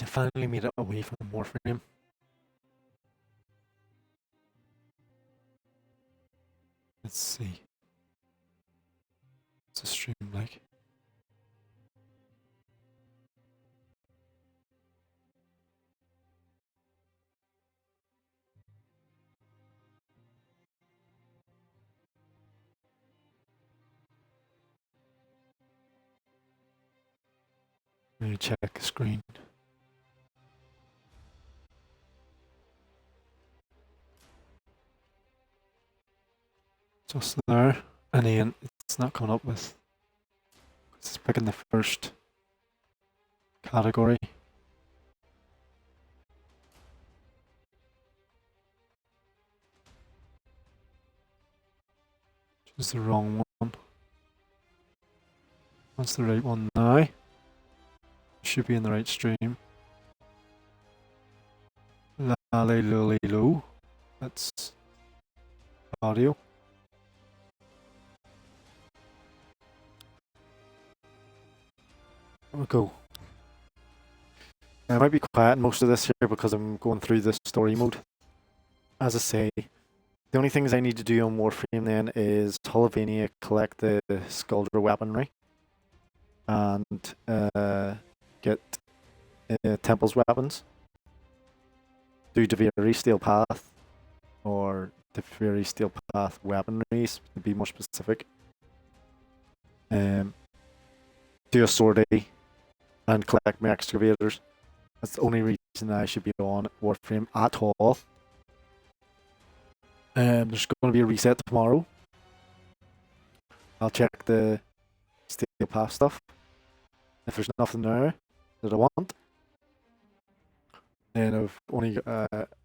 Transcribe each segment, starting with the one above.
I finally made it away from Warframe. Let's see. What's the stream like? Let me check the screen. Just there, and then it's not coming up with. It's picking the first category. Choose the wrong one. That's the right one now. Should be in the right stream. Lalilulilo. That's audio. There we go. I might be quiet most of this here because I'm going through the story mode. As I say, the only things I need to do on Warframe then is Holovania, collect the Skulder weaponry, and get Temple's weapons. Do Deviri Steel Path, or Deviri Steel Path weaponry, to be more specific. Do a sortie and collect my excavators. That's the only reason I should be on Warframe at all. There's going to be a reset tomorrow. I'll check the Steel Path stuff. If there's nothing there that I want, then I've only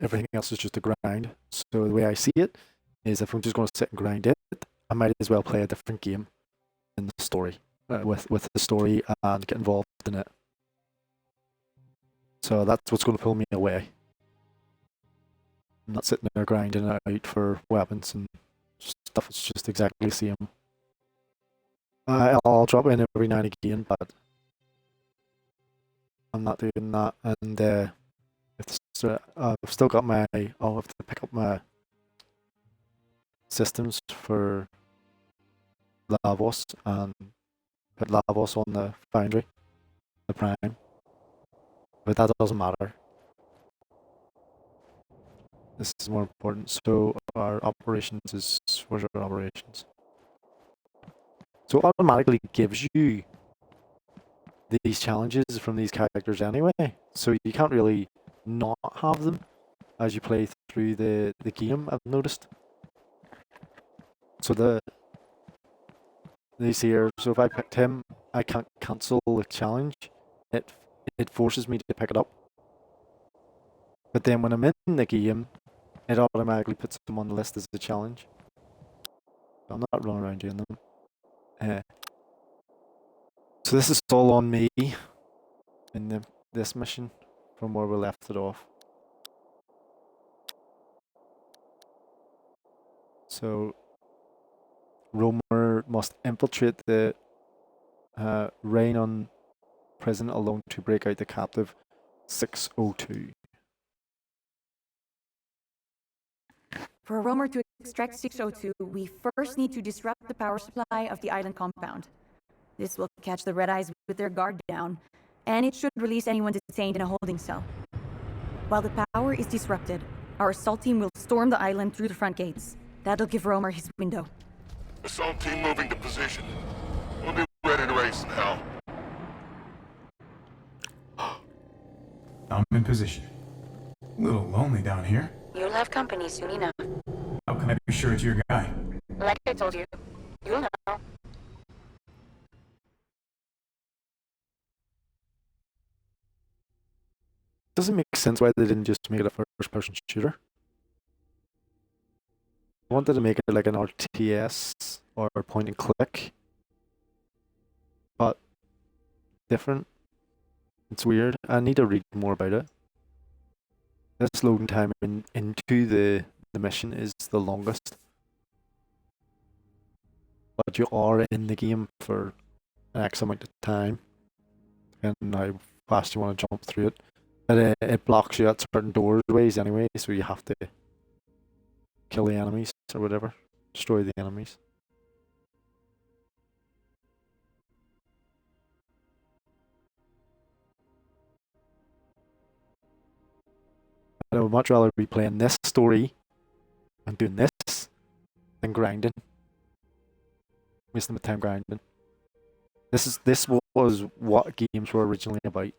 everything else is just a grind. So the way I see it is, if I'm just going to sit and grind it, I might as well play a different game in the story, with the story, and get involved in it. So that's what's going to pull me away. I'm not sitting there grinding out for weapons and stuff. It's just exactly the same. I'll drop in every now and again, but I'm not doing that. And I've still got my. I'll have to pick up my systems for Lavos and put Lavos on the Foundry, the Prime. But that doesn't matter. This is more important. So our operations is, where's our operations? So it automatically gives you these challenges from these characters anyway. So you can't really not have them as you play through the game, I've noticed. So these here, so if I picked him, I can't cancel the challenge. It forces me to pick it up. But then when I'm in the game, it automatically puts them on the list as a challenge. So I'm not running around doing them. So this is all on me in this mission from where we left it off. So Romer must infiltrate the Raynon prison alone to break out the captive 602. For a roamer to extract 602, we first need to disrupt the power supply of the island compound. This will catch the Red Eyes with their guard down, and it should release anyone detained in a holding cell. While the power is disrupted, our assault team will storm the island through the front gates. That'll give Romer his window. Assault team moving to position. We'll be ready to race in hell. I'm in position. A little lonely down here. You'll have company soon enough. How can I be sure it's your guy? Like I told you, you'll know. Doesn't make sense why they didn't just make it a first-person shooter. I wanted to make it like an RTS or point and click, but different. It's weird. I need to read more about it. This loading time into the mission is the longest, but you are in the game for an X amount of time, and how fast you want to jump through it. But it blocks you at certain doorways anyway, so you have to kill the enemies or whatever. Destroy the enemies. But I would much rather be playing this story and doing this than grinding. Wasting my time grinding. This was what games were originally about.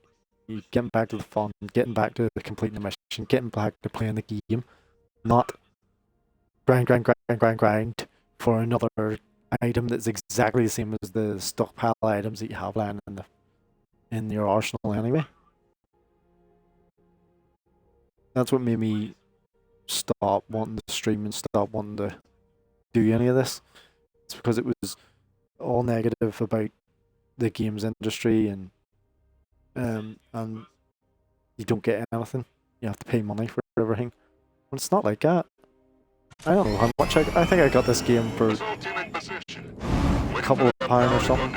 You getting back to the fun, getting back to the completing the mission, getting back to playing the game, not grind for another item that's exactly the same as the stockpile items that you have lying in your arsenal anyway. That's what made me stop wanting to stream and stop wanting to do any of this. It's because it was all negative about the games industry and you don't get anything. You have to pay money for everything. But it's not like that. I don't know how much I think I got this game for a couple of pounds or something.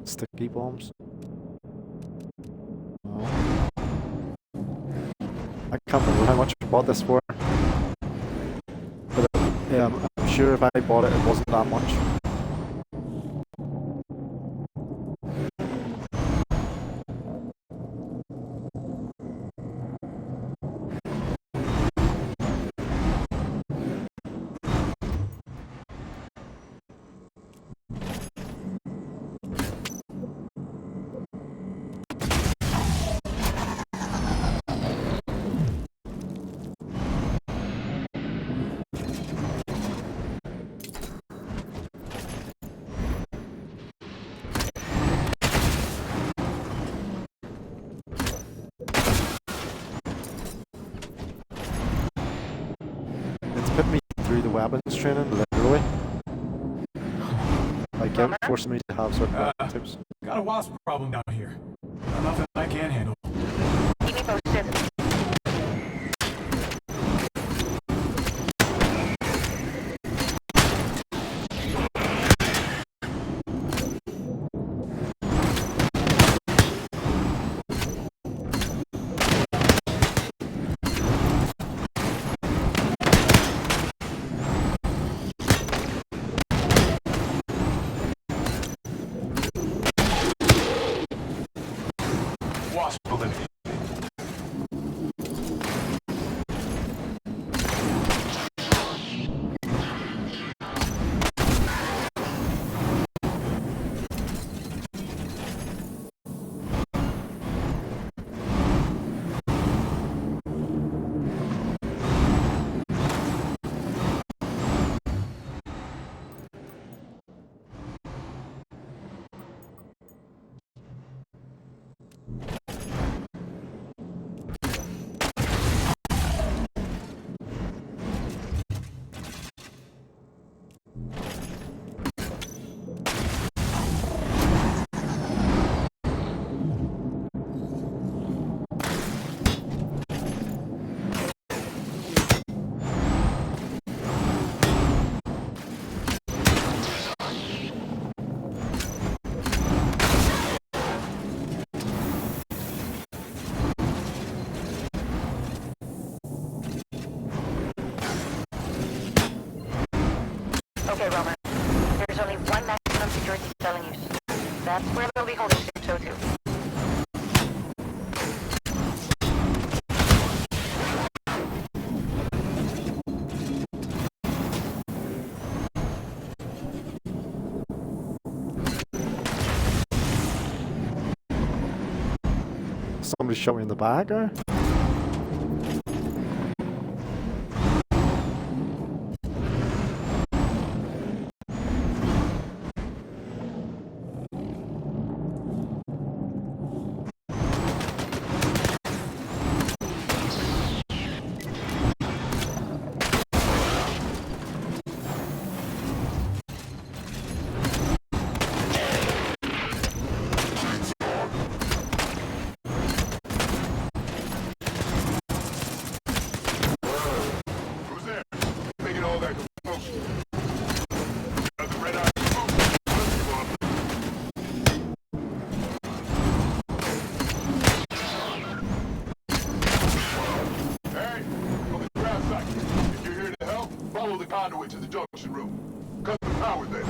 Sticky bombs. Oh. I can't remember how much I bought this for. But I'm sure if I bought it, it wasn't that much. Put me through the weapons training, literally. Like, it forcing me to have certain weapon tips. Got a wasp problem down here. Nothing I can't handle. Keep me posted. Wasp eliminated. Okay, Romer. There's only one maximum security cell in use. That's where they'll be holding 602. Somebody shot me in the back, or? to the junction room. Cut the power there.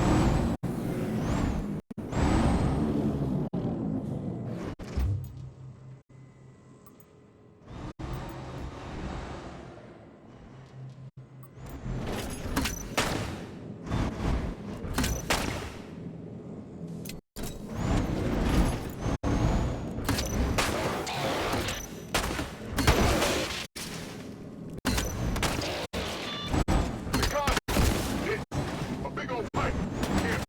A big old pipe. Can't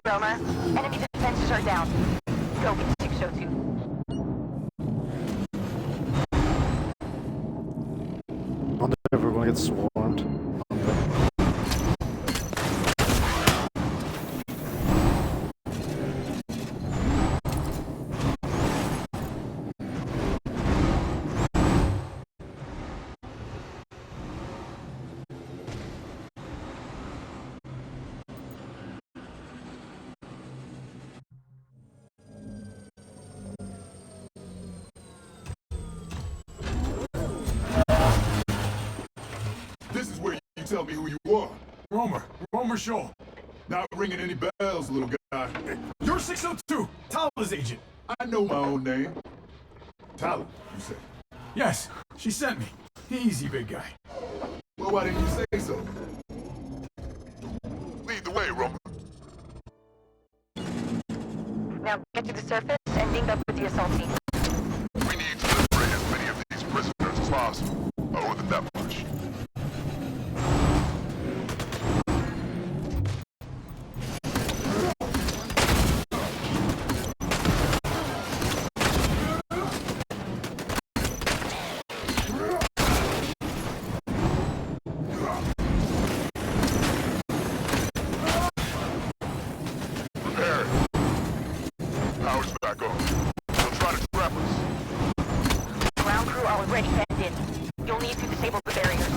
Romer. Enemy defenses are down. Go get 602. I wonder if we're going to get swarmed. This is where you tell me who you are. Romer Shaw. Not ringing any bells, little guy. You're 602, Tala's agent. I know my own name. Tyler, you say. Yes, she sent me. Easy, big guy. Well, why didn't you say so? Lead the way, Romer. Now get to the surface and link up with the assault team. We need to liberate as many of these prisoners as possible. I owe them that much. Prepare. Power's back on. They'll try to trap us. Ground crew are already penned in. You'll need to disable the barriers.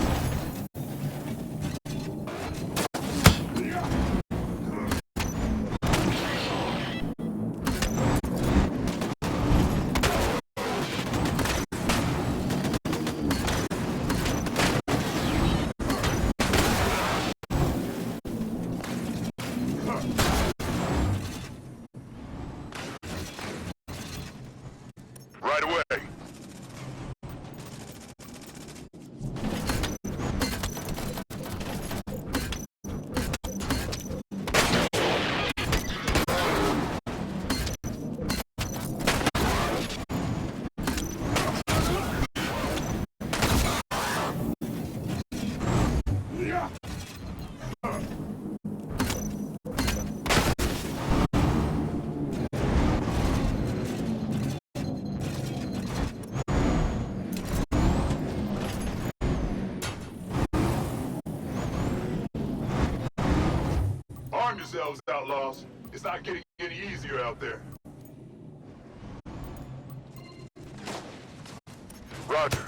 Right away. Arm yourselves, outlaws. It's not getting any easier out there. Roger.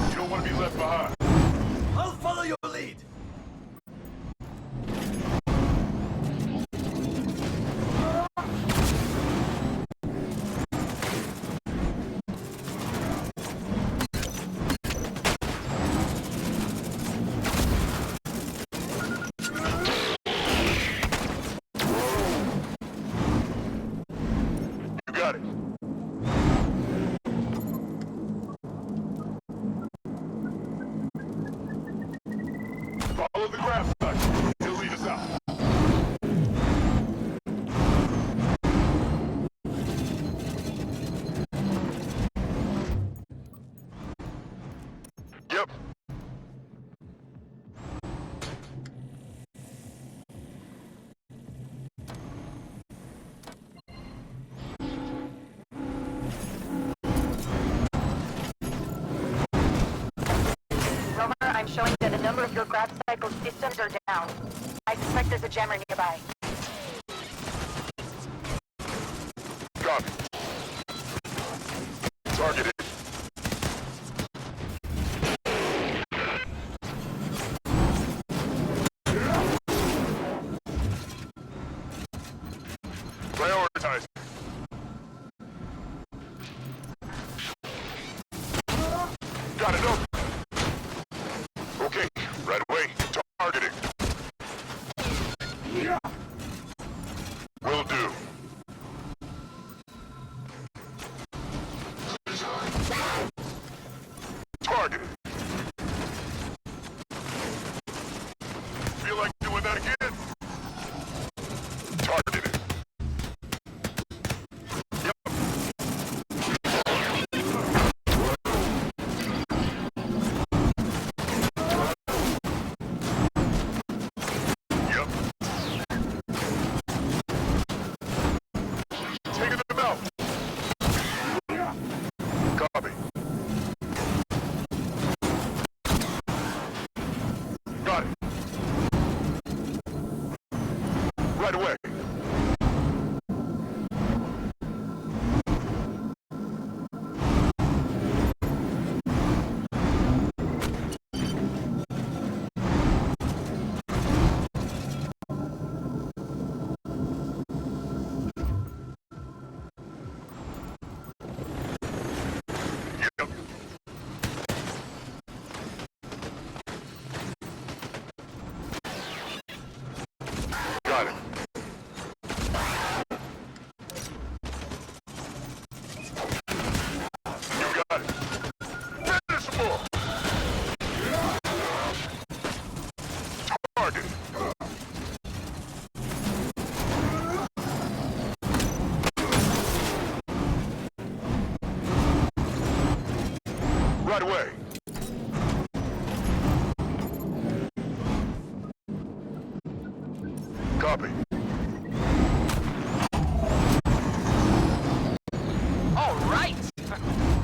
You don't want to be left behind. I'll follow your lead. You got it. Follow the graph line. He'll lead us out. Yep. Romer, I'm showing that a number of your grab cycle systems are down. I suspect there's a jammer nearby. Copy. Targeted. Prioritize. target. Right away. Copy. All right!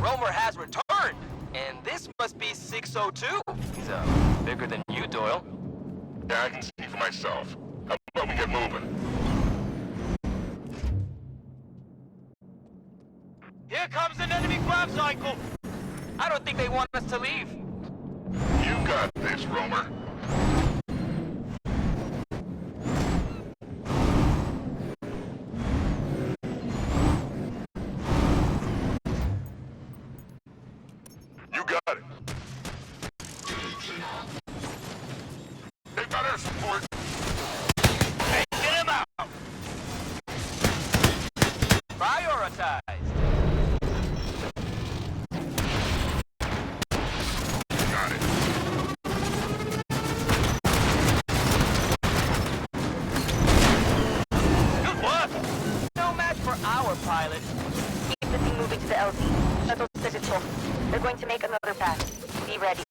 Romer has returned, and this must be 602. He's bigger than you, Doyle. Yeah, I can see for myself. How about we get moving? Here comes an enemy grab cycle! I don't think they want us to leave. You got this, Romer. You got it. They got our support. Hey, get him out! Prioritized. Got it. Good work! No match for our pilot. Keep the thing moving to the LZ. Shuttle says it's full. They're going to make another pass. Be ready.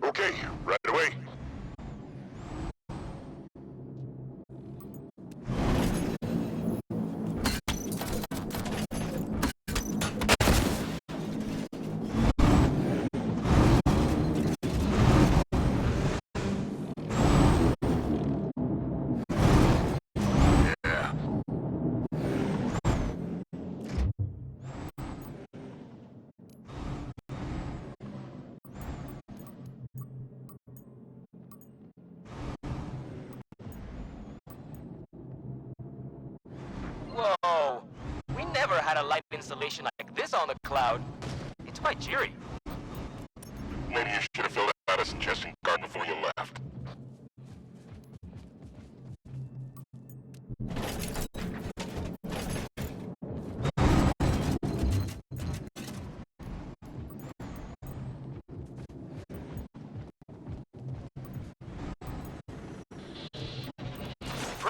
Okay, right away. Yeah. Whoa! We never had a light installation like this on the cloud. It's quite cheery. Maybe you should have filled out a suggestion card before you left.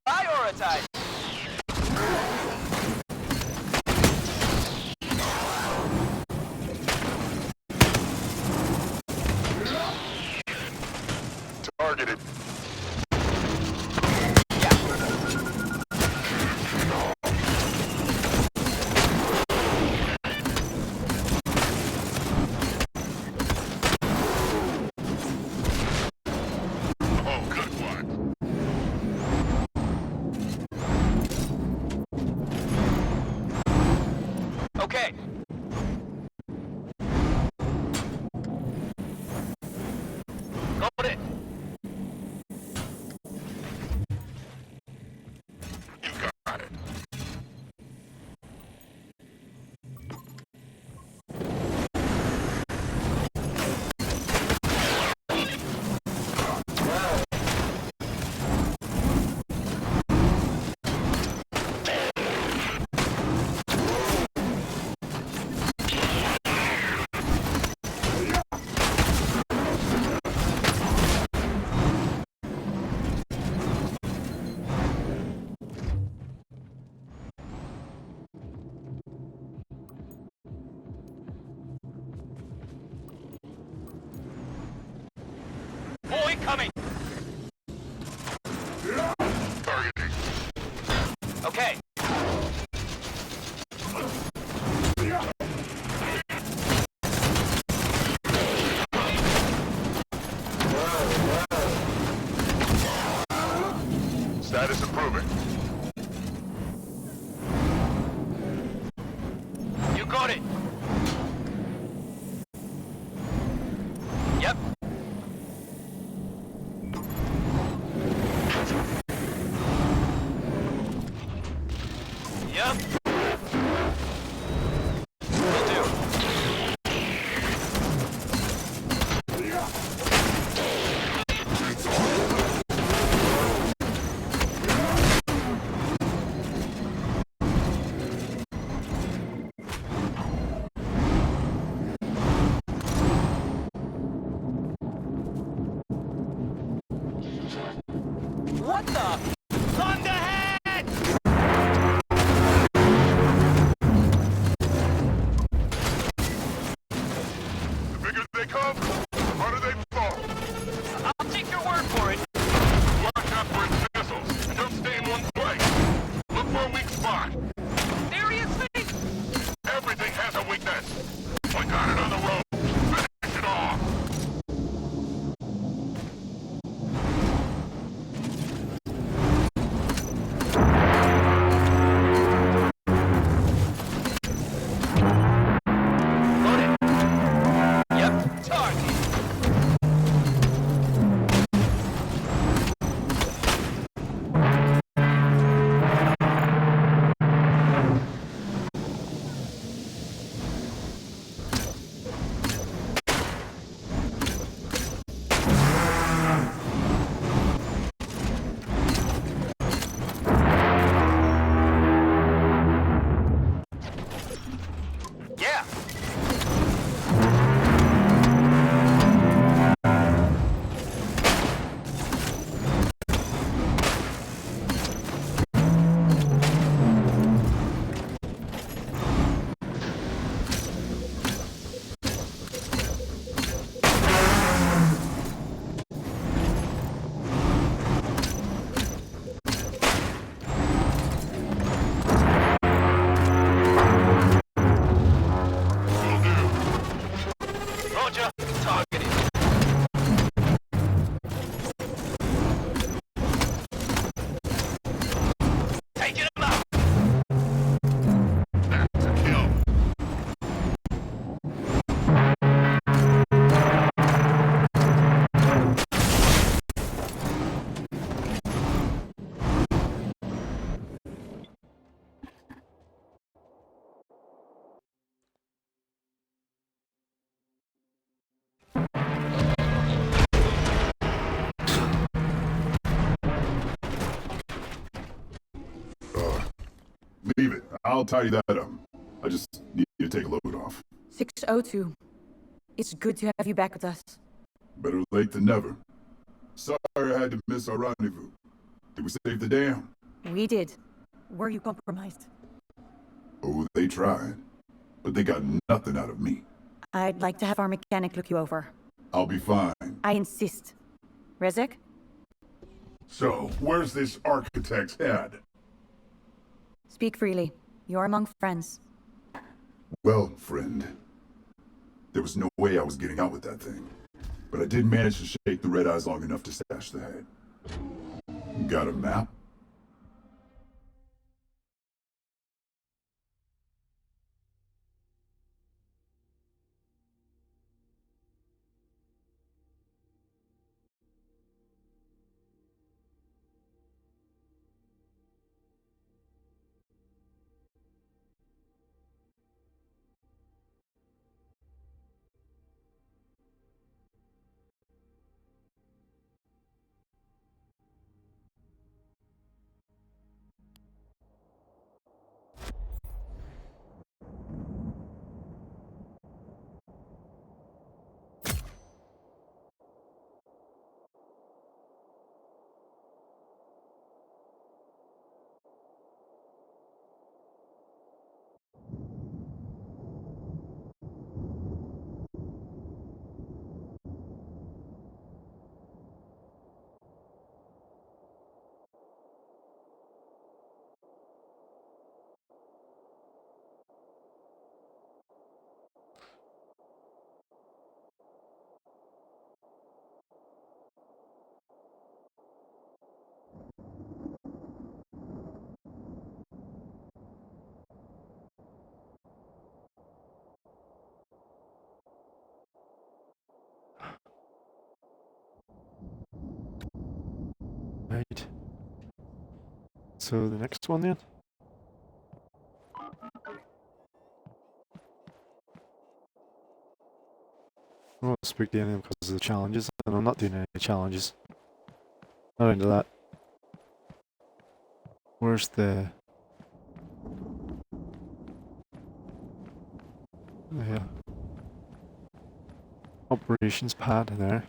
Prioritize. Targeted. Oh, good one. Okay. Got it. You got it. I'll tidy that up. I just need to take a load off. 602. It's good to have you back with us. Better late than never. Sorry I had to miss our rendezvous. Did we save the dam? We did. Were you compromised? Oh, they tried. But they got nothing out of me. I'd like to have our mechanic look you over. I'll be fine. I insist. Rezek? So, where's this architect's head? Speak freely. You're among friends. Well, friend, there was no way I was getting out with that thing. But I did manage to shake the red eyes long enough to stash the head. Got a map? Right. So the next one then? I won't speak to any of them because of the challenges, and I'm not doing any challenges. Not into that. Where's the... Yeah. Operations pad there.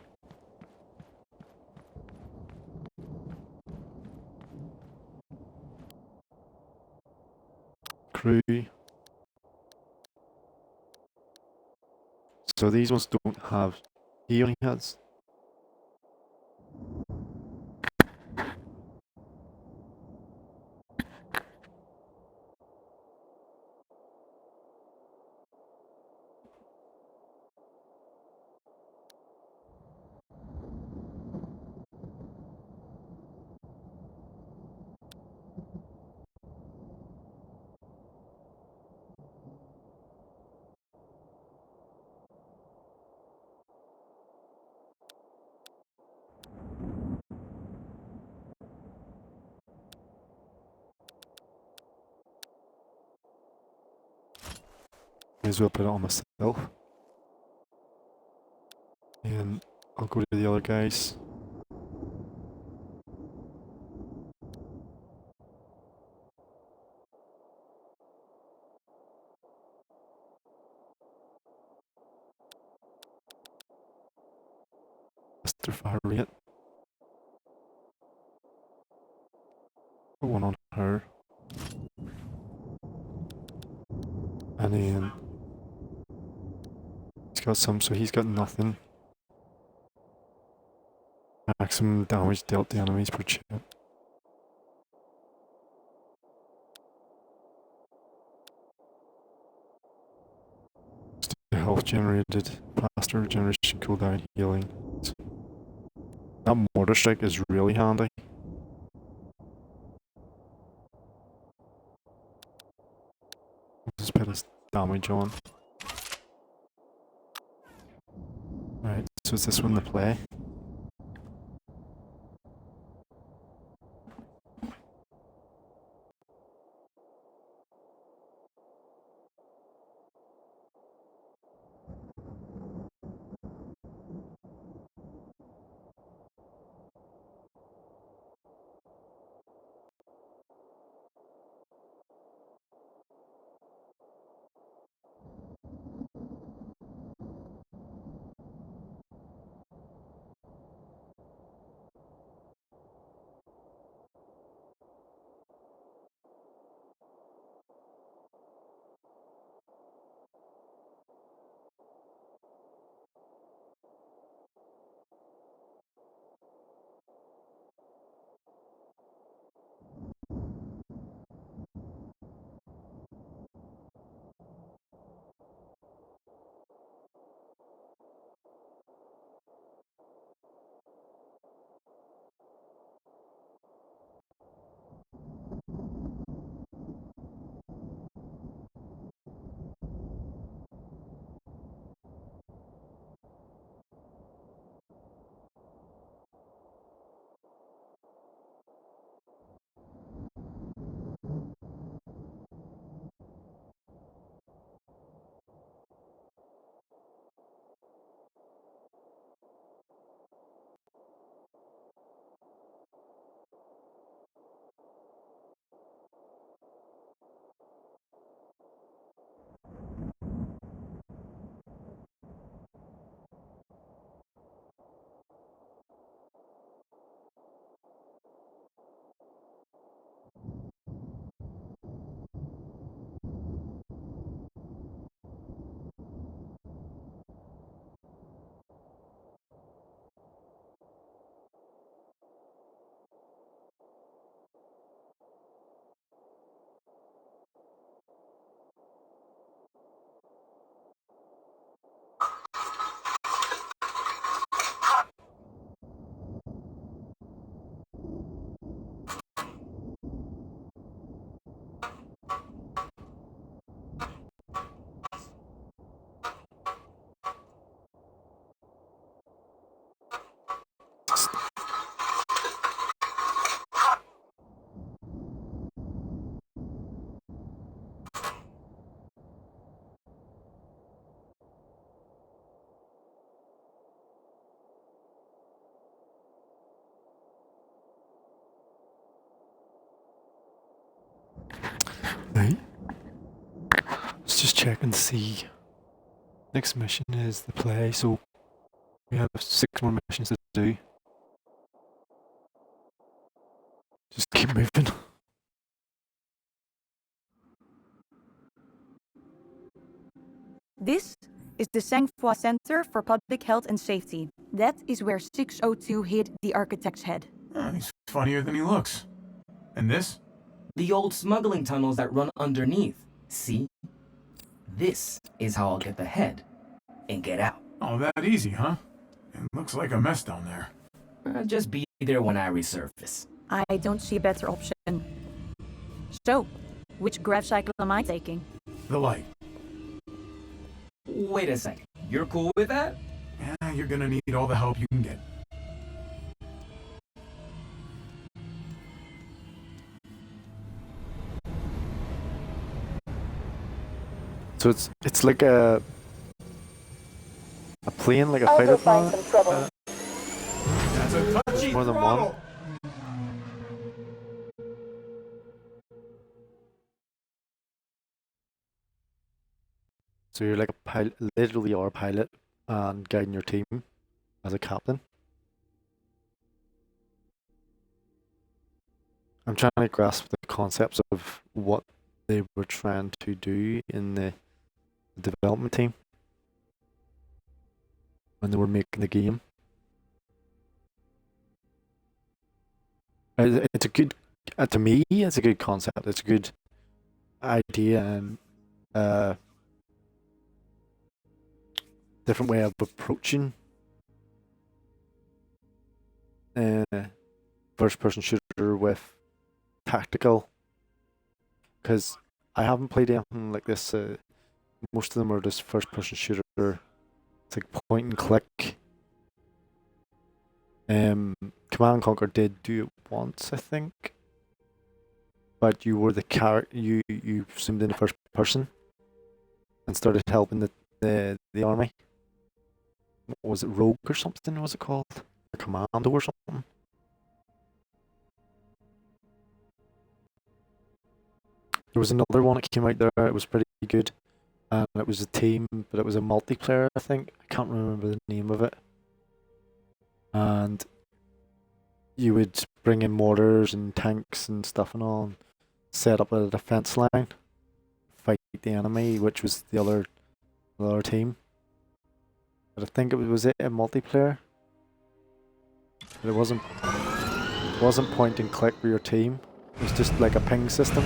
Crew. So these ones don't have... He only has... May as well put it on myself. And I'll go to the other guys. Mr. Fire Rate. Put one on her. And then he's got some, so he's got nothing. Maximum damage dealt to enemies per chip. Health generated, faster regeneration, cooldown, healing. That mortar strike is really handy. Just put his damage on. Right, so is this one to play? Right. Let's just check and see. Next mission is the play, so we have 6 more missions to do. Just keep moving. This is the Sang-Fua Center for Public Health and Safety. That is where 602 hid the architect's head. He's funnier than he looks. And this? The old smuggling tunnels that run underneath. See? This is how I'll get the head and get out. Oh, that easy, huh? It looks like a mess down there. Just be there when I resurface. I don't see a better option. So, which grav cycle am I taking? The light. Wait a second. You're cool with that? Yeah, you're gonna need all the help you can get. So it's like a plane, like a fighter plane. That's a touchy More than throttle. one. So you're like a pilot, literally are a pilot, and guiding your team as a captain. I'm trying to grasp the concepts of what they were trying to do in the development team when they were making the game. It's a good, to me, it's a good concept. It's a good idea and different way of approaching first-person shooter with tactical. Because I haven't played anything like this. Most of them are just first-person shooter. It's like point and click. Command and Conquer did do it once, I think. But you were the character. You zoomed in the first person and started helping the army. What was it, Rogue or something? Was it called? A Commando or something? There was another one that came out there. It was pretty good, and it was a team, but it was a multiplayer. I think I can't remember the name of it. And you would bring in mortars and tanks and stuff and all, and set up a defense line, fight the enemy, which was the other team. But I think was it a multiplayer? But it wasn't point and click for your team. It was just like a ping system.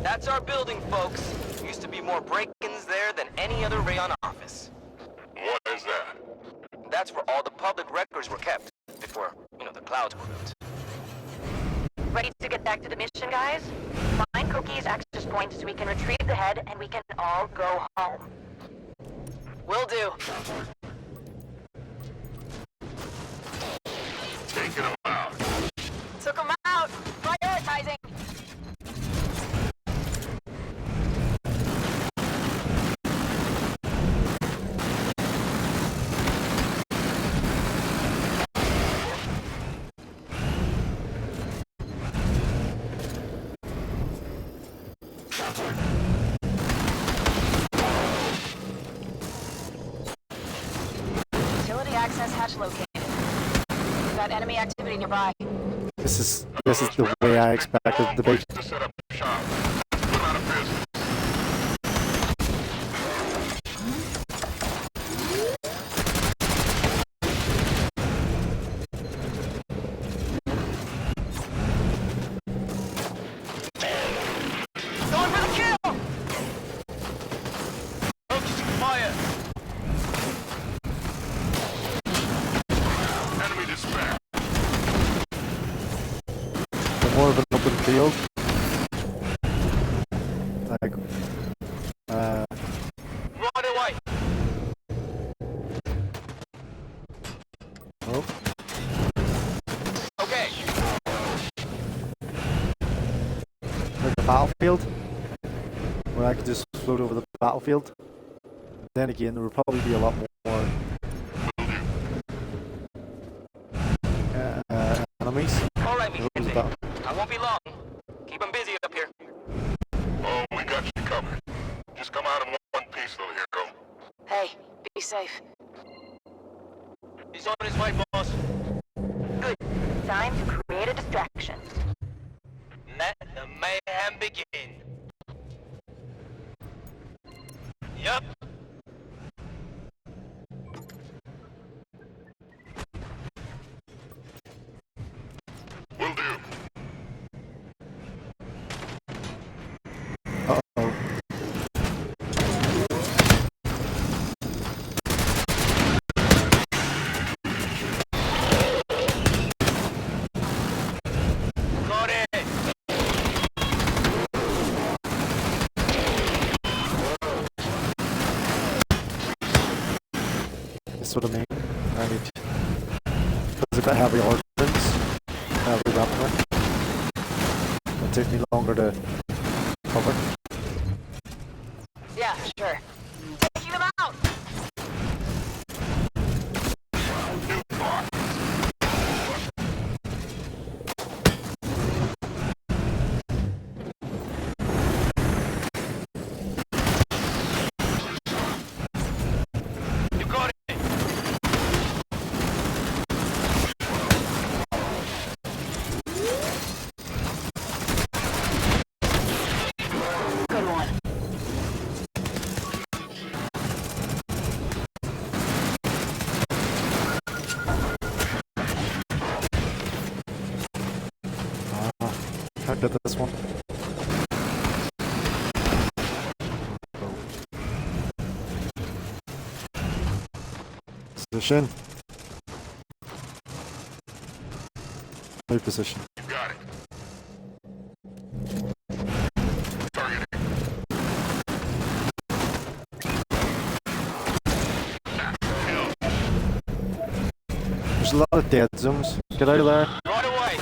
That's our building, folks. Used to be more break-ins there than any other Rayon office. What is that? That's where all the public records were kept before, the clouds moved. Ready to get back to the mission, guys? Find Cookie's access point so we can retrieve the head and we can all go home. Will do. Taking them out. Took him out! Prioritizing! Utility access hatch located. Got enemy activity nearby. This is the way I expected it to be. To set up shop. Put out of business. Going for the kill! Focus fire! Enemy dispatch. More of an open field. Like, Running white! oh, Okay, like a battlefield, where I could just float over the battlefield. Then again, there would probably be a lot more enemies. alright, There was Mr. about- I won't here. Oh, we got you covered. Just come out in one piece, little hero. Hey, be safe. He's on his way, boss. Good. Time to create a distraction. Let the mayhem begin. Yup. Will do. Uh-oh. Got it. That's what I mean. I need to... Because I've got heavy ordnance, heavy weaponry. It'll take me longer to cover. Yeah, sure. Taking them out! You got it. Good one. Can't get this one. Position. New position. You got it. Targeting. There's a lot of dead zones. Get out of there. Right away.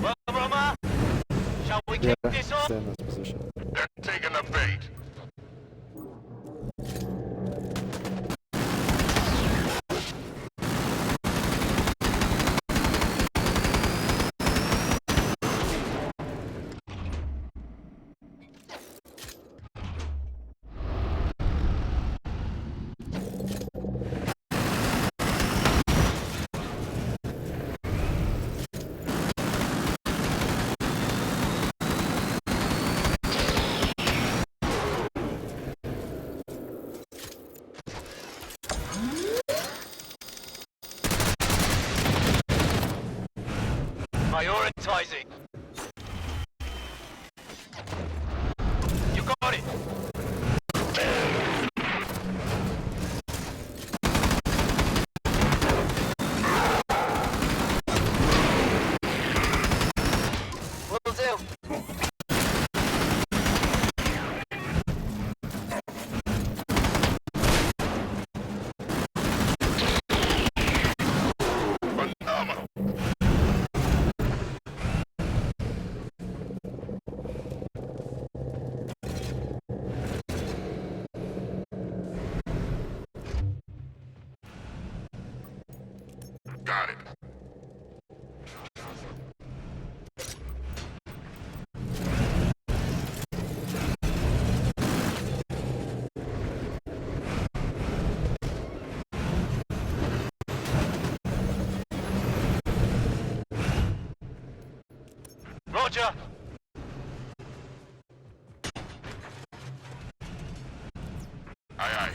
Well, Roma, shall we Yeah, kick this off? stay in this position. They're taking the bait. Prioritizing. You got it. Will do. Phenomenal. Got it. Roger. Aye, aye.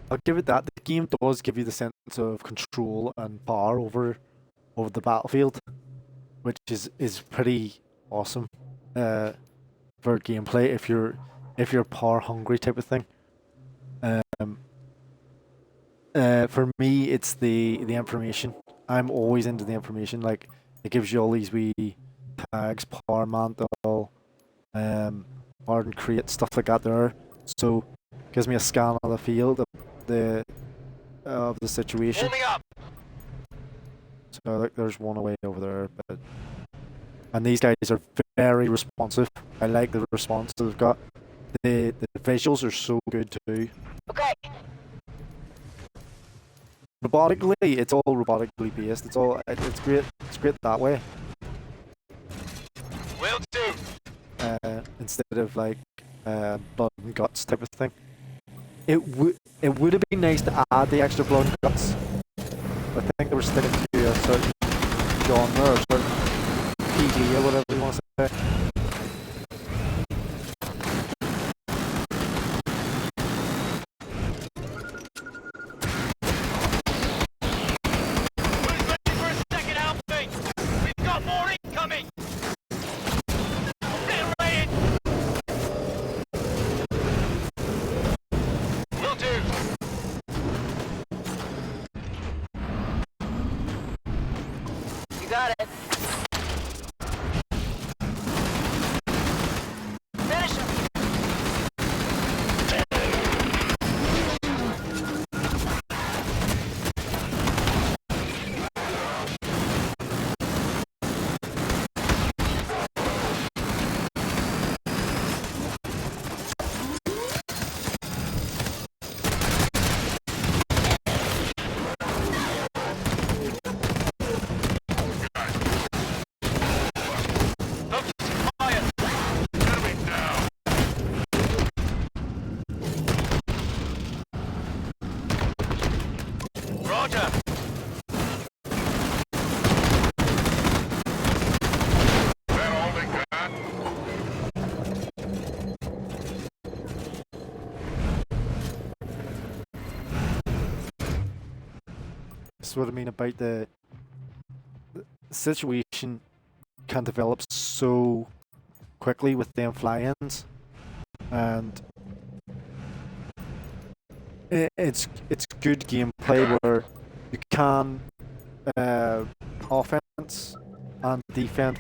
I'll give it that. The game does give you the sense of control and power over the battlefield, which is pretty awesome for gameplay if you're power hungry type of thing. For me, it's the information. I'm always into the information. Like, it gives you all these wee tags, power mantle, hardened crate, stuff like that there. So it gives me a scan of the field of the situation. Hold me up. So like, there's one away over there, and these guys are very responsive. I like the response that they've got. The visuals are so good too. Okay, Robotically, it's all robotically based. It's great. It's great that way. Will do. Instead of like blood and guts type of thing. It would have been nice to add the extra blood and guts. I think they were sticking to a certain genre or certain PD or whatever you want to say. Who's ready for a second helping? We've got more incoming. Get ready. Will do. You got it. Finish him. Fire. Enemy down. Roger. That all they got? This is what I mean about the situation can develop so quickly with them fly-ins, and it's good gameplay where you can offense and defense.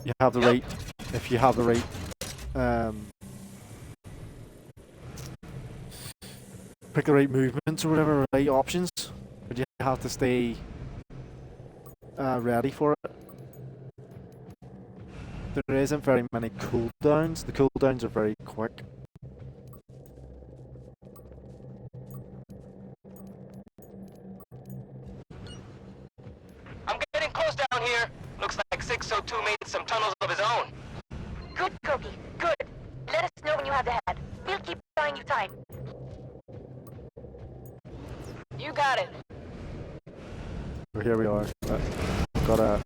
You have the right, if you have the right pick the right movements or whatever, right options, but you have to stay ready for it. There isn't very many cooldowns. The cooldowns are very quick. I'm getting close down here. Looks like 602 made some tunnels of his own. good, Koki, good. Let us know when you have the head. We'll keep buying you time. You got it. So here we are. Got a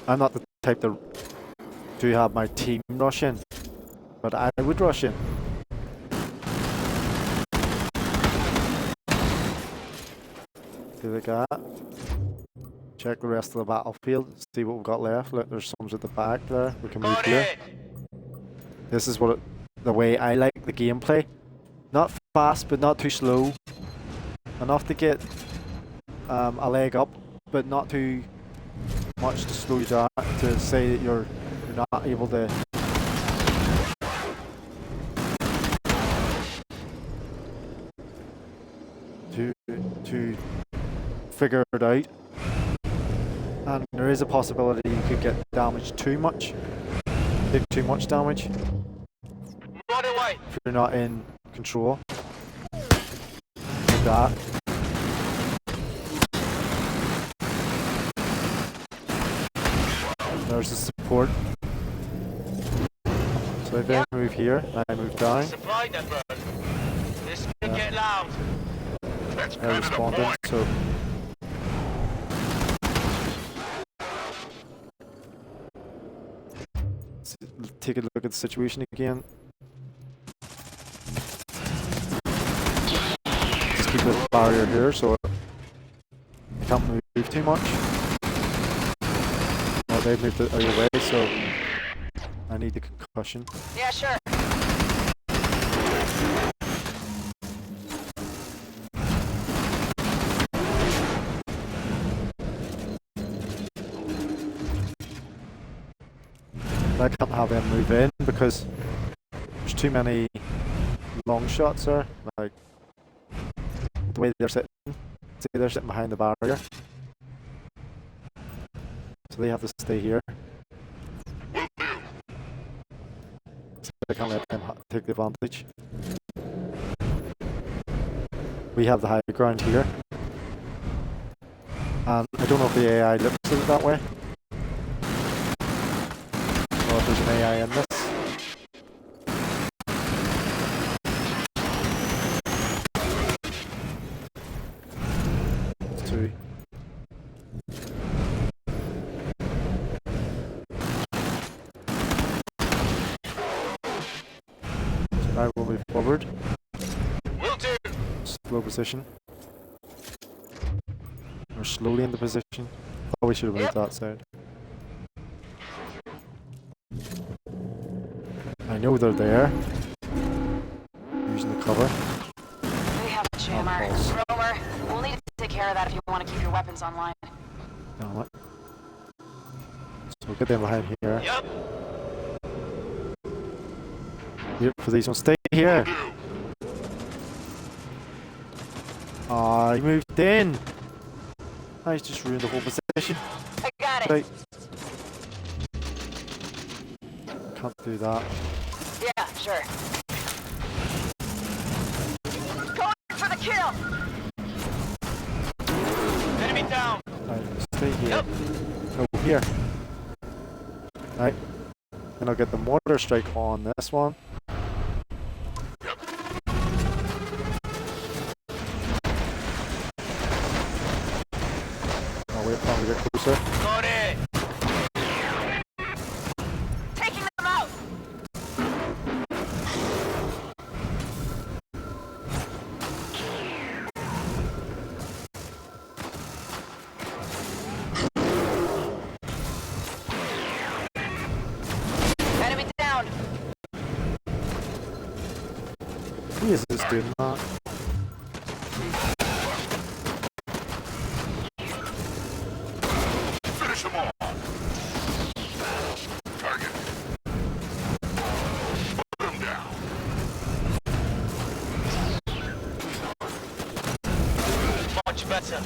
I'm not the type to have my team rush in, but I would rush in. Do the that. Check the rest of the battlefield, see what we've got left. Look, there's some at the back there. We can move Go here. ahead. This is the way I like the gameplay. Not fast, but not too slow. Enough to get a leg up, but not too much to slow you down, to say that you're not able to figure it out. And there is a possibility you could get damaged too much, take too much damage Run away. if you're not in control. Like that. There's the support. So they move here, and I move down. Supply depot. This could get loud. That's They're kind of the responding, point. so let's take a look at the situation again. Just keep the barrier here so I can't move too much. Well, they've moved it out of the way, so I need the concussion. Yeah, sure. I can't have them move in because there's too many long shots there. Like the way they're sitting. See, they're sitting behind the barrier. So they have to stay here. So I can't let them take the advantage. We have the high ground here. And I don't know if the AI looks at it that way. Or if there's an AI in this. It's two. So now we'll move forward. Will do. Slow position. We're slowly in the position. Oh, we should have moved that side. I know they're there. Using the cover. We have a jammer. balls. Romer, we'll need to take care of that if you want to keep your weapons online. Damn it. So we'll get them behind here. Yep. Here for these ones. Stay here. Ah, he moved in. I just ruined the whole position. I got it. Right. Can't do that. Yeah, sure. Going for the kill. Enemy down. Right, stay here. Yep. No, here. Right. Then I'll get the mortar strike on this one. I'll wait for him to get closer. Got it. Taking them out. Enemy down. Who is this doing that? Finish them all. Target. Put them down. Much better.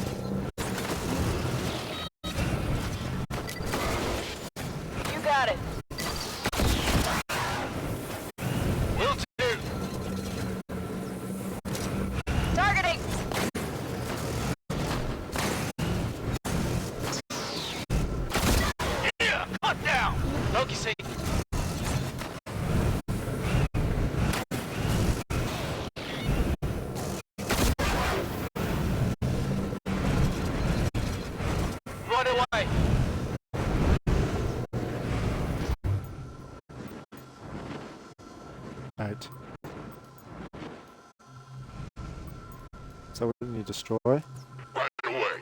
You got it. Will do. Targeting. Yeah, cut down. Loki, see. Run away. Right. So we need to destroy. Right away.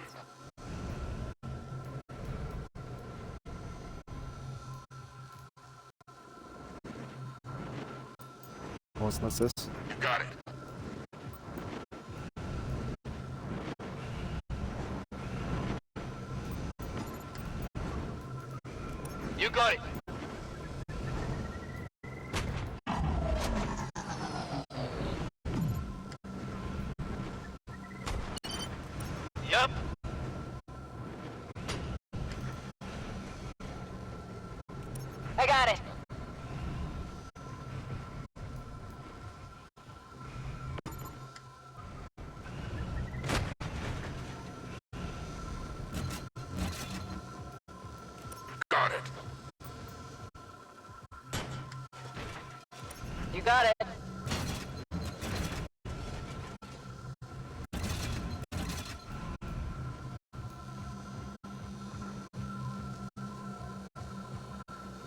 What's this? You got it. You got it. Yep. I got it. Got it. You got it.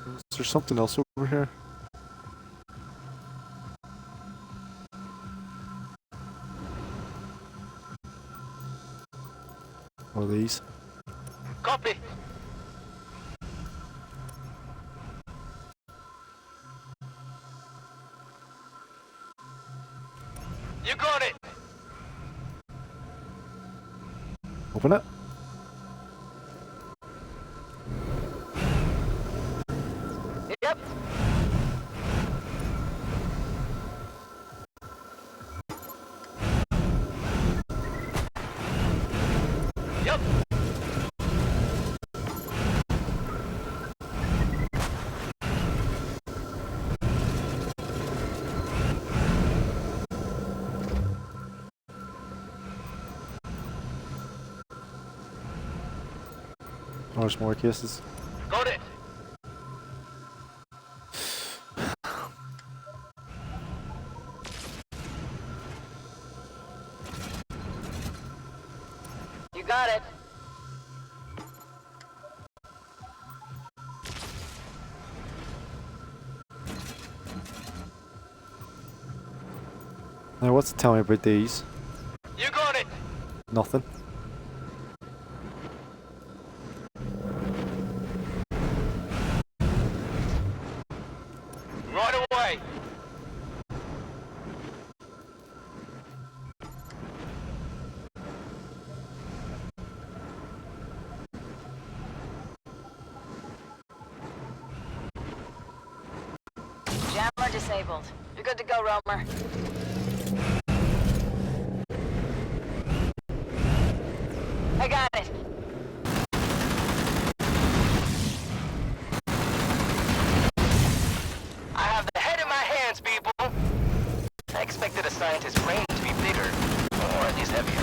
Is there something else over here? What are these? Copy. You got it. Open it. Yep. Yep. Oh, there's more cases. Got it. You got it. Now, what's it tell me about these? You got it. Nothing. Right away. Jammer disabled. You're good to go, Roamer. I got it. I have the head in my hands, people. I expected a scientist's brain to be bigger, or at least heavier.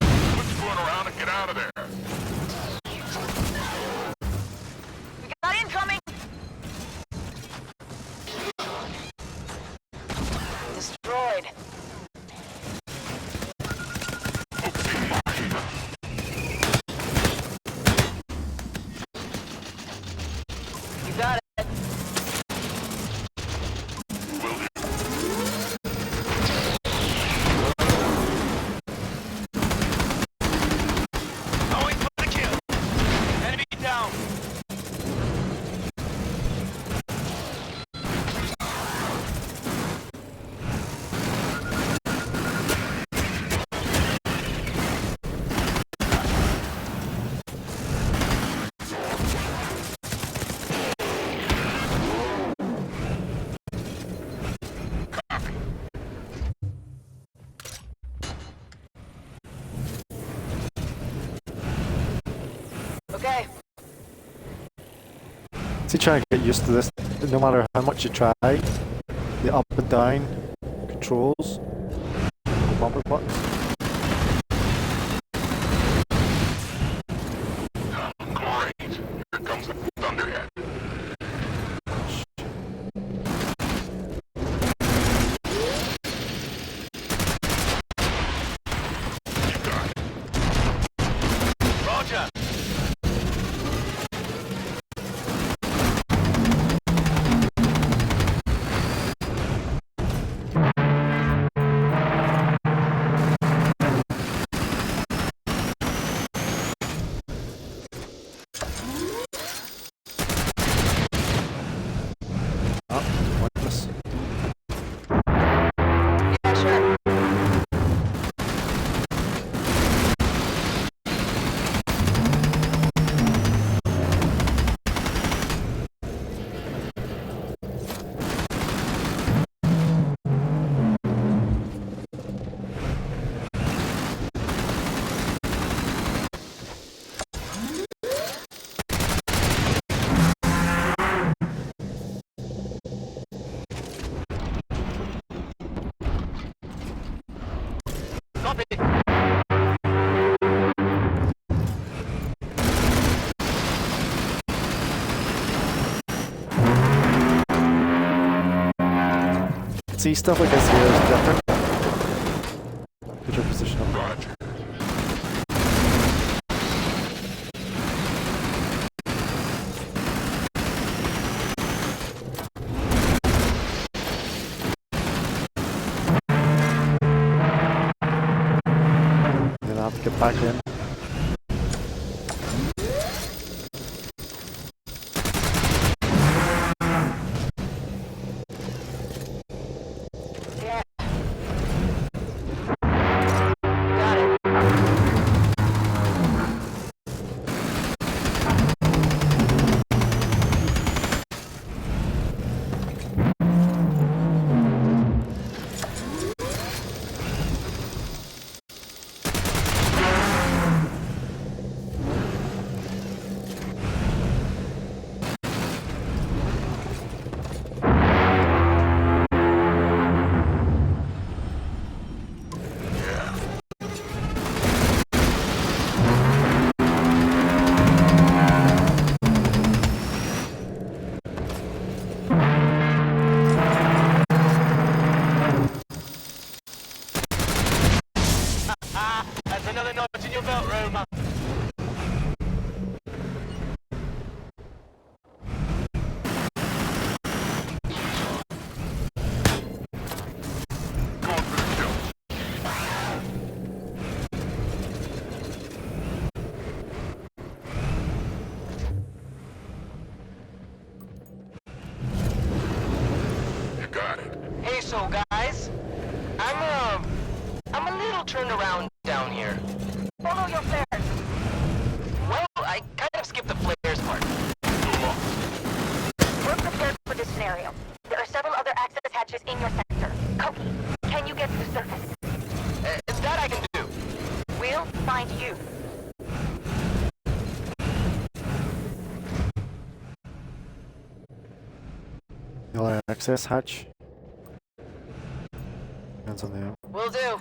Quit screwing around and get out of there. We got incoming. Destroyed. You got it. Going for the kill. Enemy down. Okay. See, trying to get used to this. No matter how much you try, the up and down controls, the bumper buttons. Great. Here comes the Thunderhead. You got it. Roger. see stuff like this here is different. Put your position up. Roger. Then I have to get back in. Yeah. Got it. That's another notch in your belt, Roma. Going for the kill. You got it. Hey, so guys, I'm a little turned around down here. Follow your flares. Well, I kind of skipped the flares part. We're prepared for this scenario. There are several other access hatches in your sector. Koki, can you get to the surface? That I can do. We'll find you. The access hatch. Depends on the. Will do.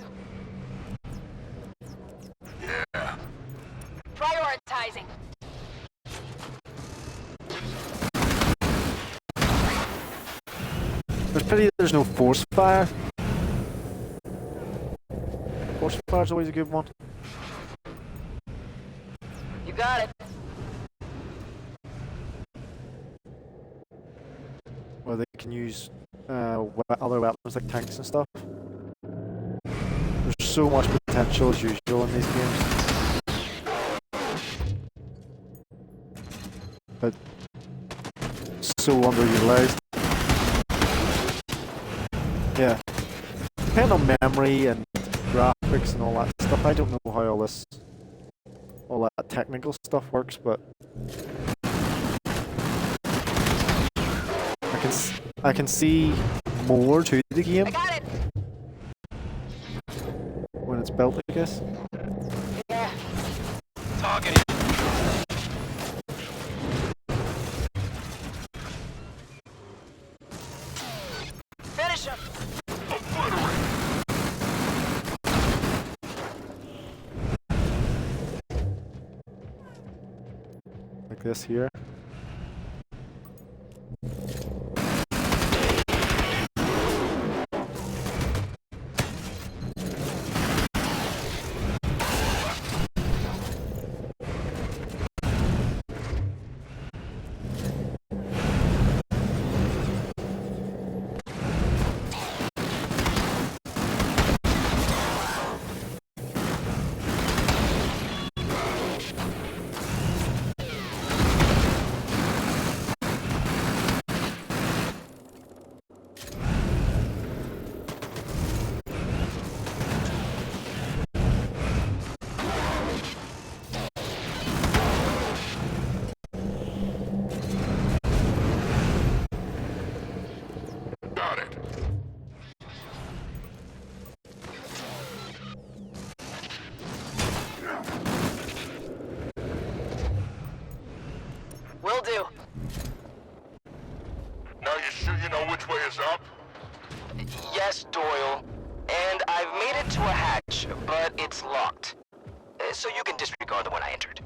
Yeah. Prioritizing. There's pity there's no force fire. Force fire's always a good one. You got it. Where they can use other weapons like tanks and stuff. There's so much potential as usual in these games. But so underutilized. Yeah. Depending on memory and graphics and all that stuff, I don't know how all that technical stuff works, but I can see more to the game I got it. when it's built, I guess. Yeah. Targeting. Finish him. Like this here. Got it. Will do. Now you sure you know which way is up? Yes, Doyle. And I've made it to a hatch, but it's locked. So you can disregard the one I entered.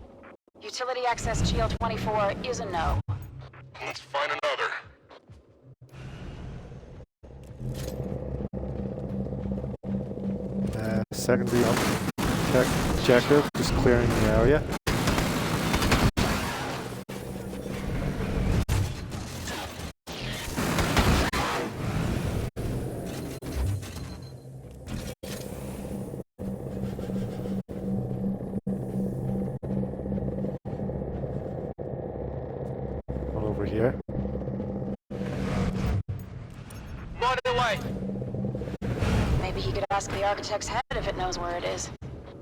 Utility access GL24 is a no. Let's find another. secondary objective, just clearing the area. One over here. Right away. Maybe he could ask the architect's head if it knows where it is.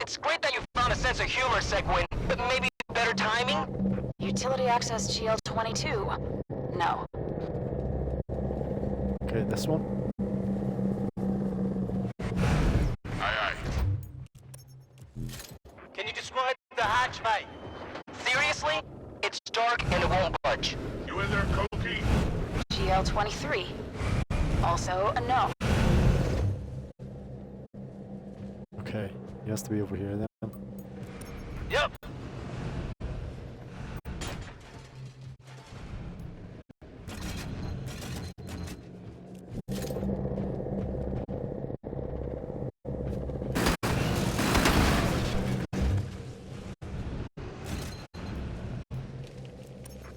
It's great that you found a sense of humor, Segwin, but maybe better timing? Utility access GL22. No. Okay, this one. Aye, aye. Can you describe the hatch, mate? Seriously? It's dark and it won't budge. You in there, Koki? GL23. Also a no. Okay, he has to be over here then. Yep.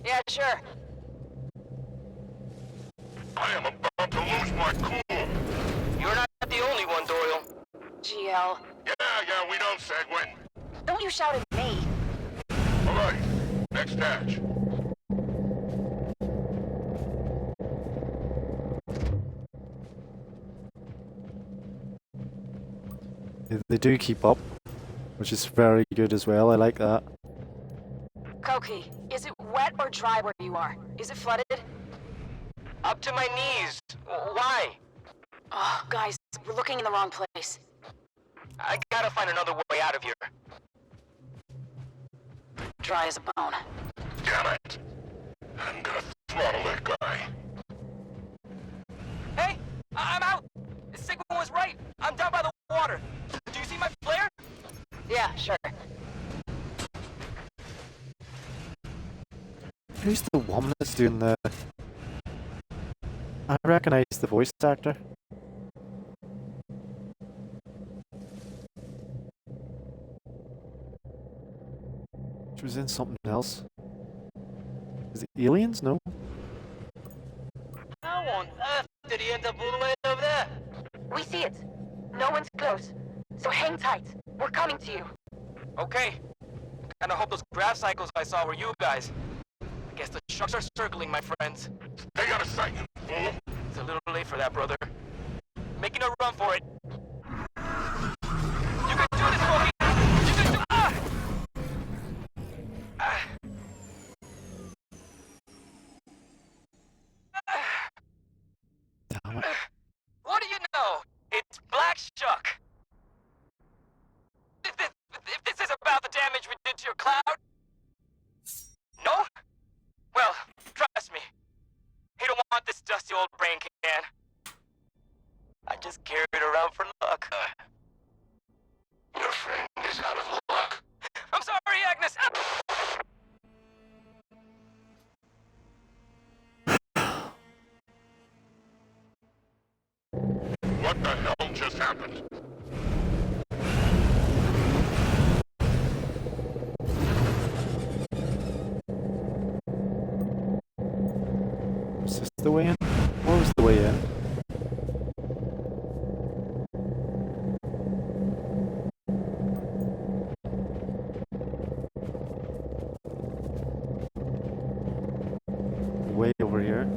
Yeah, sure. I am about to lose my cool. You're not the only one, Doyle. GL. Yeah, we know, Segwin. Don't you shout at me. All right, next hatch. They do keep up, which is very good as well. I like that. Koki, is it wet or dry where you are? Is it flooded? Up to my knees. Why? Oh, guys, we're looking in the wrong place. I gotta find another way out of here. Dry as a bone. Damn it. I'm gonna throttle that guy. Hey, I'm out. Sigma was right. I'm down by the water. Do you see my flare? Yeah, sure. Who's the one that's doing the... I recognize the voice actor. She was in something else. Is it Aliens? No. How on earth did he end up all the way over there? We see it. No one's close. So hang tight. We're coming to you. Okay. Kinda hope those graph cycles I saw were you guys. I guess the sharks are circling, my friends. Stay out of sight, you fool. It's a little late for that, brother. Making a run for it. You can do this, Smokey! You can do... Ah! Ah. Damn it. What do you know? It's Black Shuck. If this is about the damage we did to your cloud? No? Well, trust me. He don't want this dusty old brain can. I just carry it around for luck. Your friend is out of luck. I'm sorry, Agnes. What the hell just happened? Is this the way in? What was the way in? Way over here.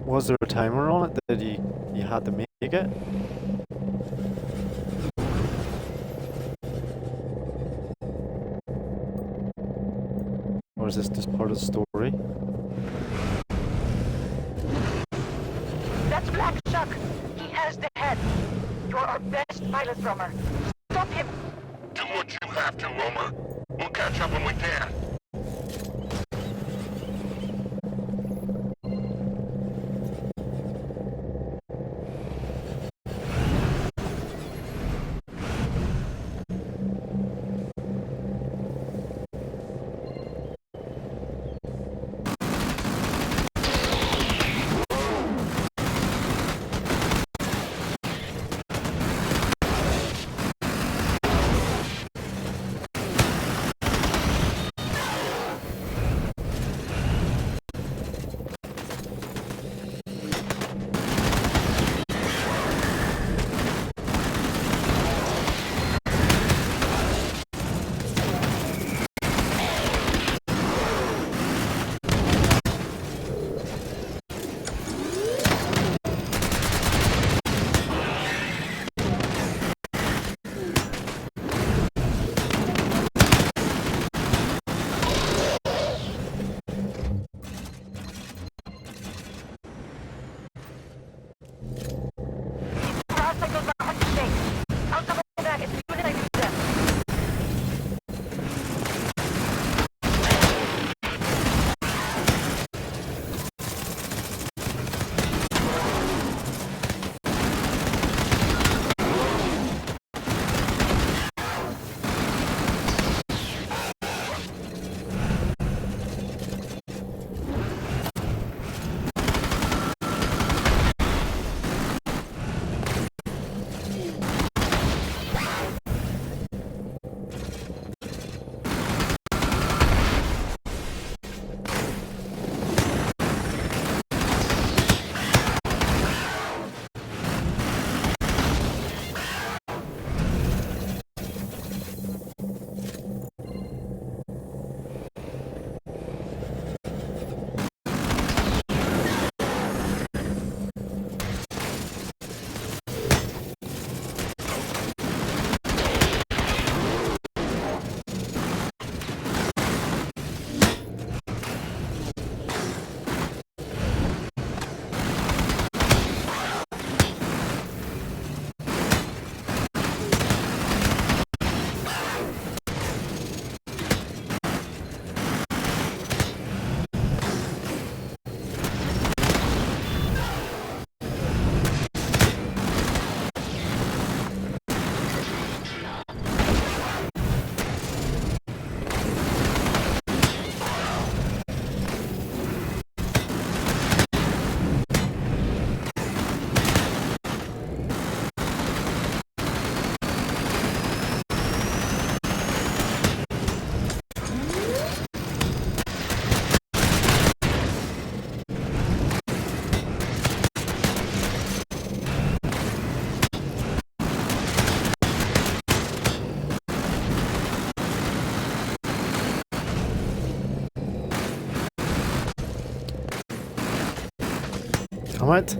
Was there a timer on it that you had to make it? Or is this just part of the story? That's Black Shuck. He has the head. You're our best pilot, Romer. Stop him. Do what you have to, Romer. We'll catch up when we can. it.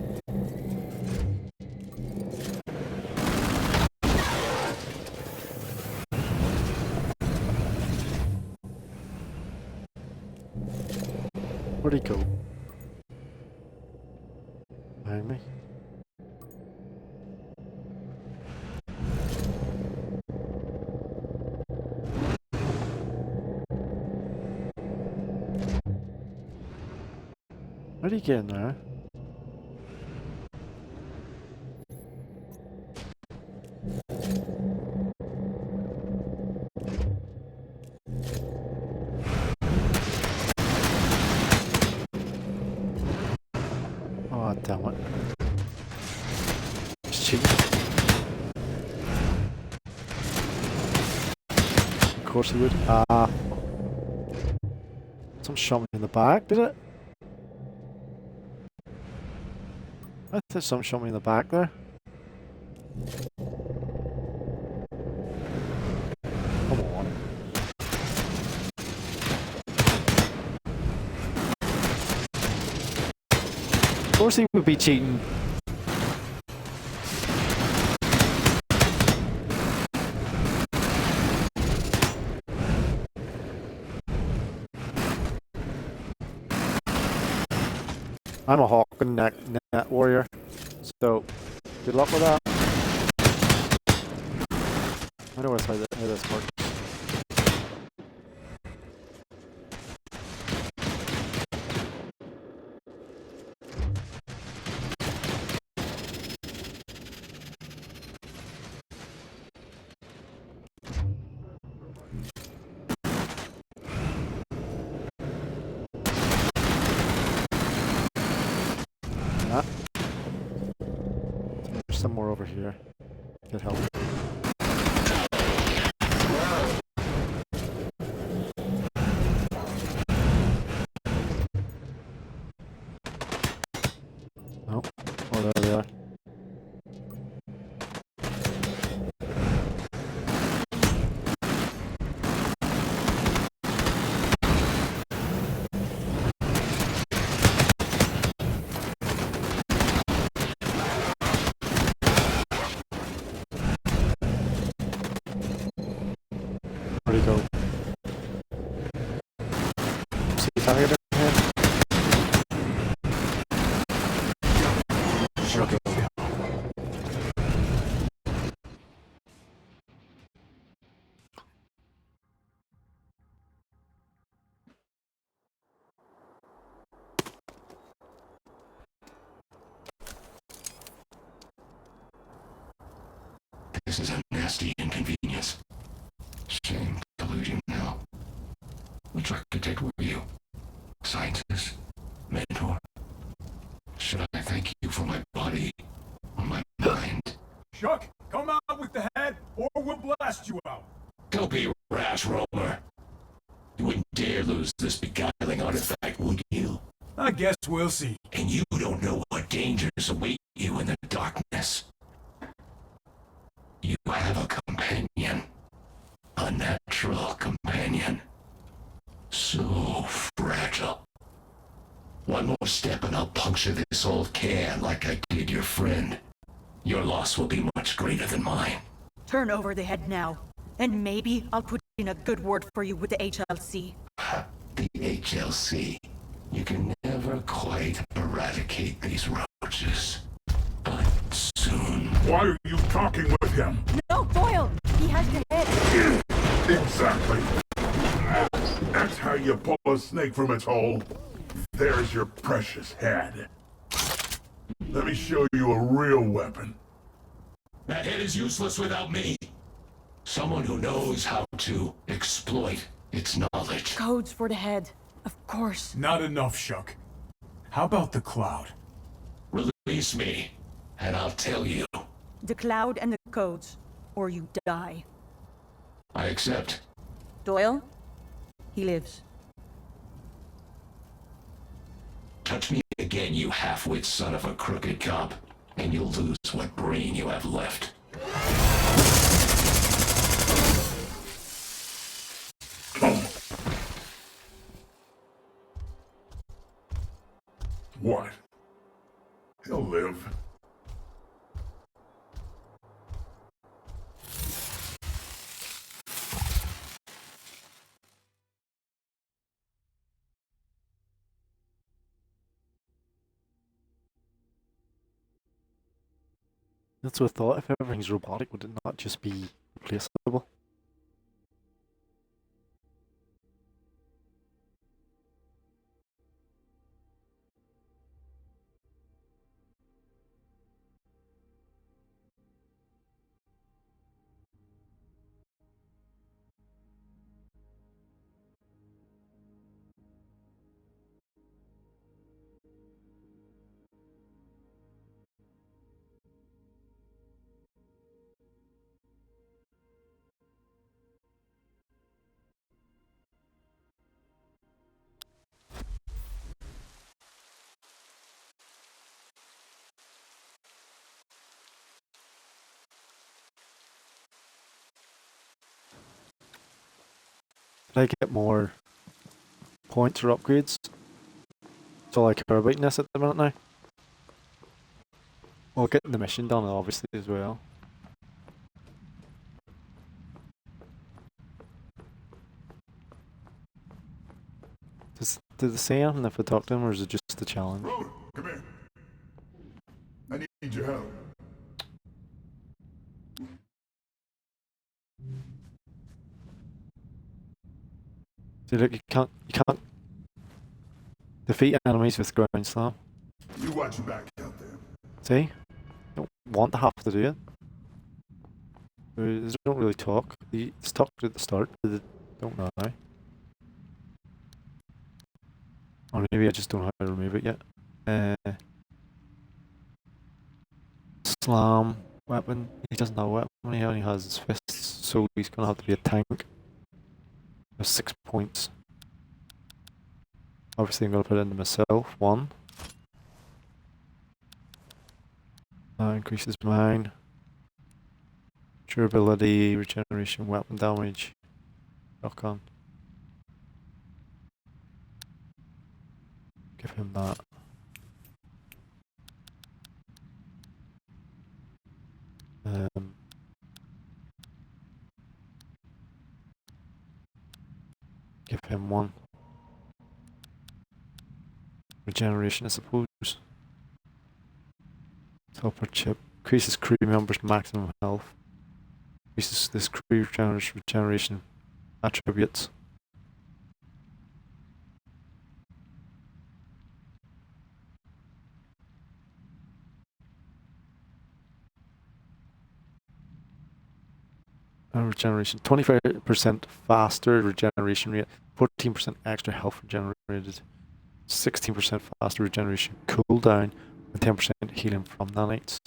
Where'd he go? Behind me? Where'd he get in there? Oh, damn it. He's cheating. Of course he would. Some shot me in the back, did it? I think some shot me in the back there. Come on. Of course he would be cheating. I'm a hawk and net warrior, so good luck with that. I know how this works. There's some more over here. Get help. Oh, there they are. Where'd he go? See if I get in here. Okay. This is a nasty inconvenience. Shame to lose you now. Which architect were you? Scientist? Mentor? Should I thank you for my body or my mind? Chuck, come out with the head, or we'll blast you out. Don't be rash, Romer. You wouldn't dare lose this beguiling artifact, would you? I guess we'll see. And you don't know what dangers await you in the darkness. You have a companion. A natural companion. So fragile. One more step and I'll puncture this old can like I did your friend. Your loss will be much greater than mine. Turn over the head now, and maybe I'll put in a good word for you with the HLC. The HLC. You can never quite eradicate these roaches. But soon. Why are you talking with him? No, Doyle! He has the head! Exactly. That's how you pull a snake from its hole. There's your precious head. Let me show you a real weapon. That head is useless without me. Someone who knows how to exploit its knowledge. Codes for the head, of course. Not enough, Chuck. How about the cloud? Release me, and I'll tell you. The cloud and the codes, or you die. I accept. Doyle? He lives. Touch me again, you half-wit son of a crooked cop, and you'll lose what brain you have left. What? live. That's what I thought. If everything's robotic, would it not just be replaceable? Did I get more points or upgrades? That's all I care about in this at the minute now. Well, getting the mission done obviously as well. Did they say anything if I talk to him, or is it just the challenge? Road, come here. I need your help. See, look, you can't defeat enemies with ground slam. You watch your back out there. See? You don't want to have to do it. They don't really talk. They talk at the start, but they don't now. Or maybe I just don't know how to remove it yet. Slam weapon. He doesn't have a weapon, he only has his fists, so he's gonna have to be a tank. There's 6 points. Obviously I'm gonna put it into myself. 1. Increases mine. Durability, regeneration, weapon damage. Rock on. Give him that. Give him 1. Regeneration, I suppose. Helper chip. Increases crew members' maximum health. Increases this crew regeneration attributes. Regeneration. 25% faster regeneration rate. 14% extra health regenerated. 16% faster regeneration cooldown. And 10% healing from nanites.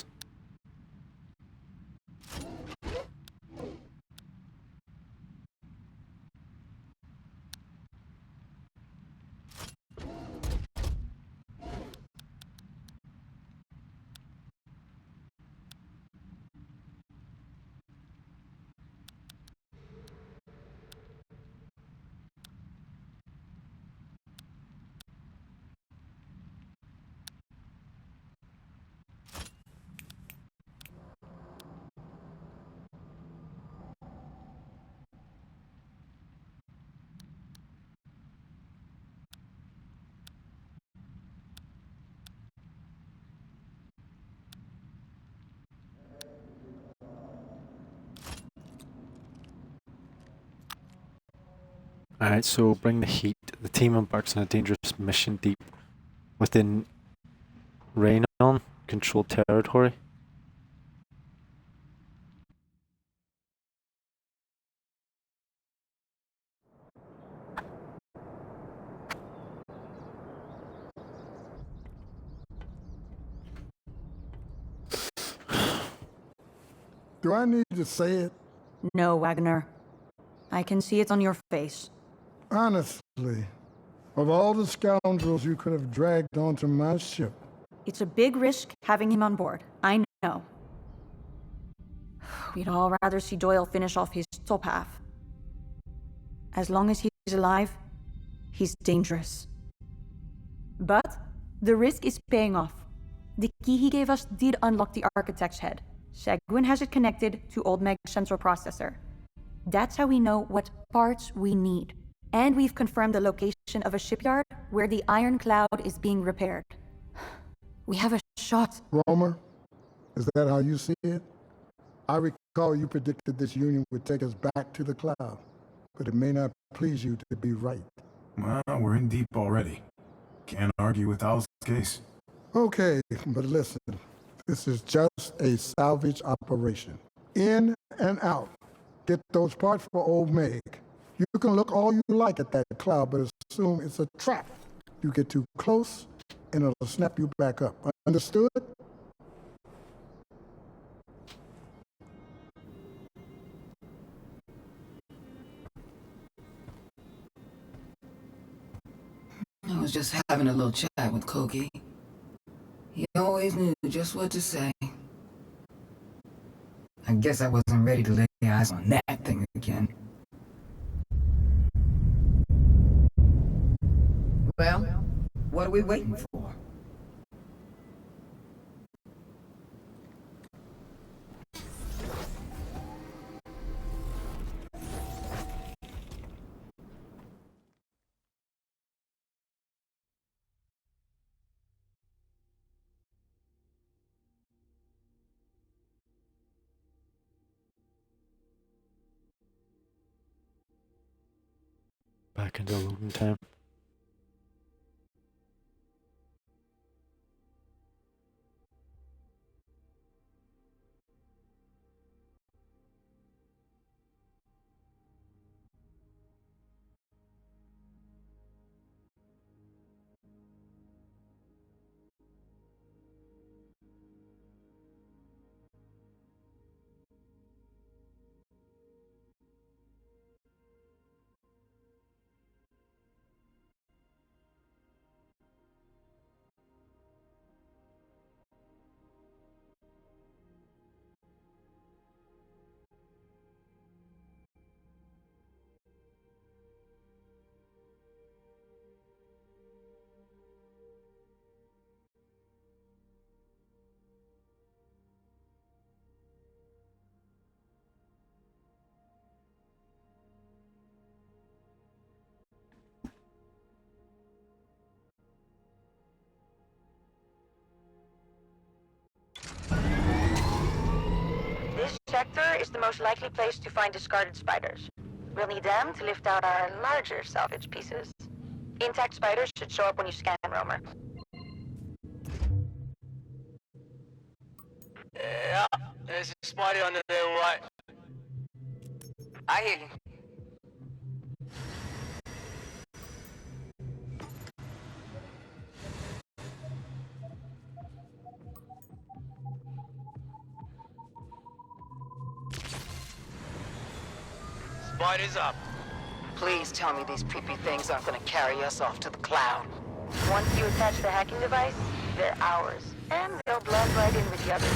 Alright, so bring the heat. The team embarks on a dangerous mission deep within Raynon controlled territory. Do I need to say it? No, Wagner. I can see it on your face. Honestly, of all the scoundrels you could have dragged onto my ship, It's a big risk having him on board. I know. We'd all rather see Doyle finish off his top half. As long as he's alive, he's dangerous. But the risk is paying off. The key he gave us did unlock the architect's head. Seguin has it connected to Old Meg's central processor. That's how we know what parts we need. And we've confirmed the location of a shipyard where the Iron Cloud is being repaired. We have a shot. Romer, is that how you see it? I recall you predicted this union would take us back to the cloud, but it may not please you to be right. Well, we're in deep already. Can't argue with Al's case. Okay, but listen, this is just a salvage operation. In and out. Get those parts for Old Meg. You can look all you like at that cloud, but assume it's a trap. You get too close, and it'll snap you back up. Understood? I was just having a little chat with Koki. He always knew just what to say. I guess I wasn't ready to lay eyes on that thing again. Well, what are we waiting for? Back into loading time. This sector is the most likely place to find discarded spiders. We'll need them to lift out our larger salvage pieces. Intact spiders should show up when you scan, Romer. Yeah, there's a spider under there, right? I hear you. Spider's up. Please tell me these creepy things aren't gonna carry us off to the cloud. Once you attach the hacking device, they're ours. And they'll blend right in with the others.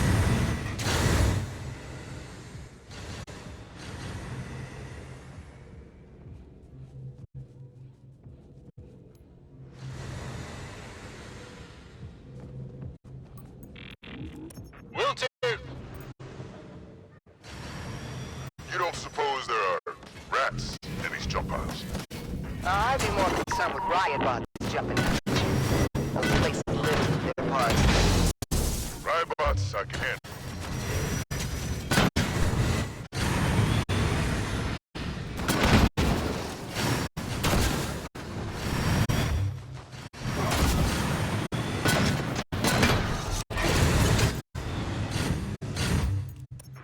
Will do. You don't suppose there are rats in these jump piles? I'd be more concerned with riot bots jumping in. A place to live with their parts. Riot bots, I can handle.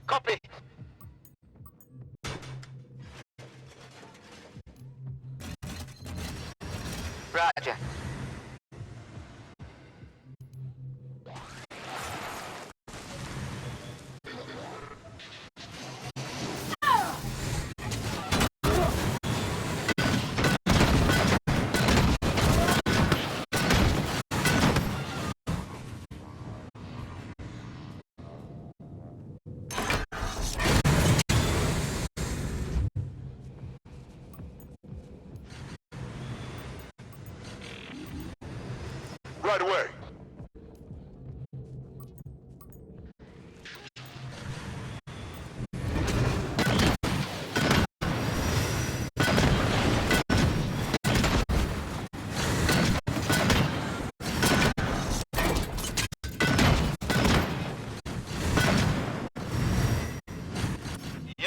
Copy. Roger. Right away.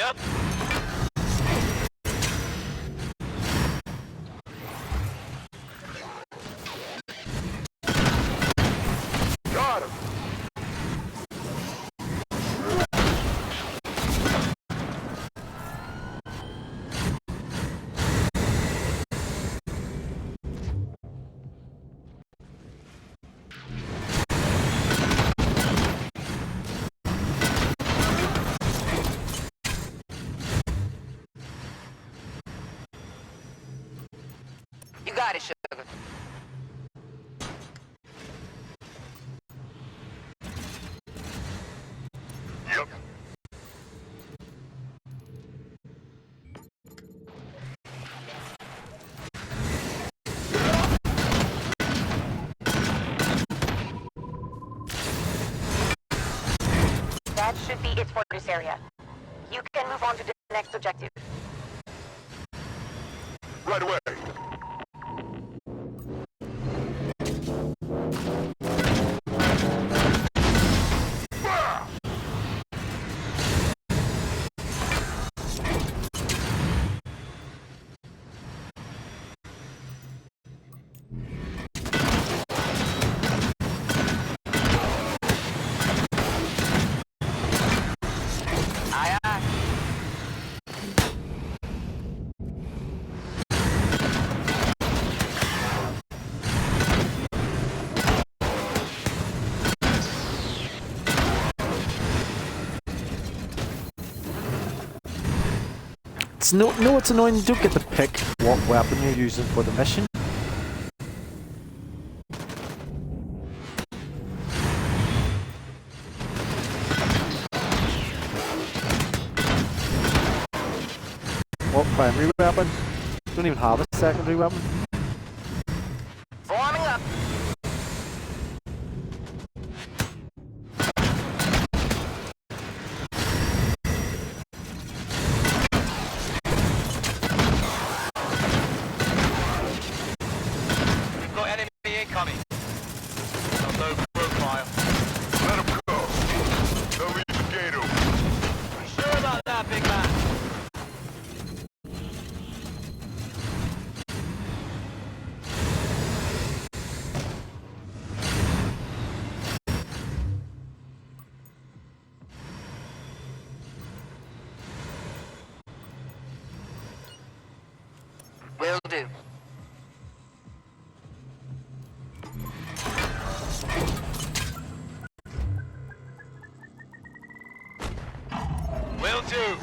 up. Got him! You got it, sugar. Yep. That should be it for this area. You can move on to the next objective. Right away. Aye, aye. It's annoying. You don't get to pick what weapon you're using for the mission. What primary weapon? Don't even have a secondary weapon. Forming up. We've got enemy incoming. On low profile. Let him go. They'll leave the gate open. You sure about that, big man? Will do. Will do.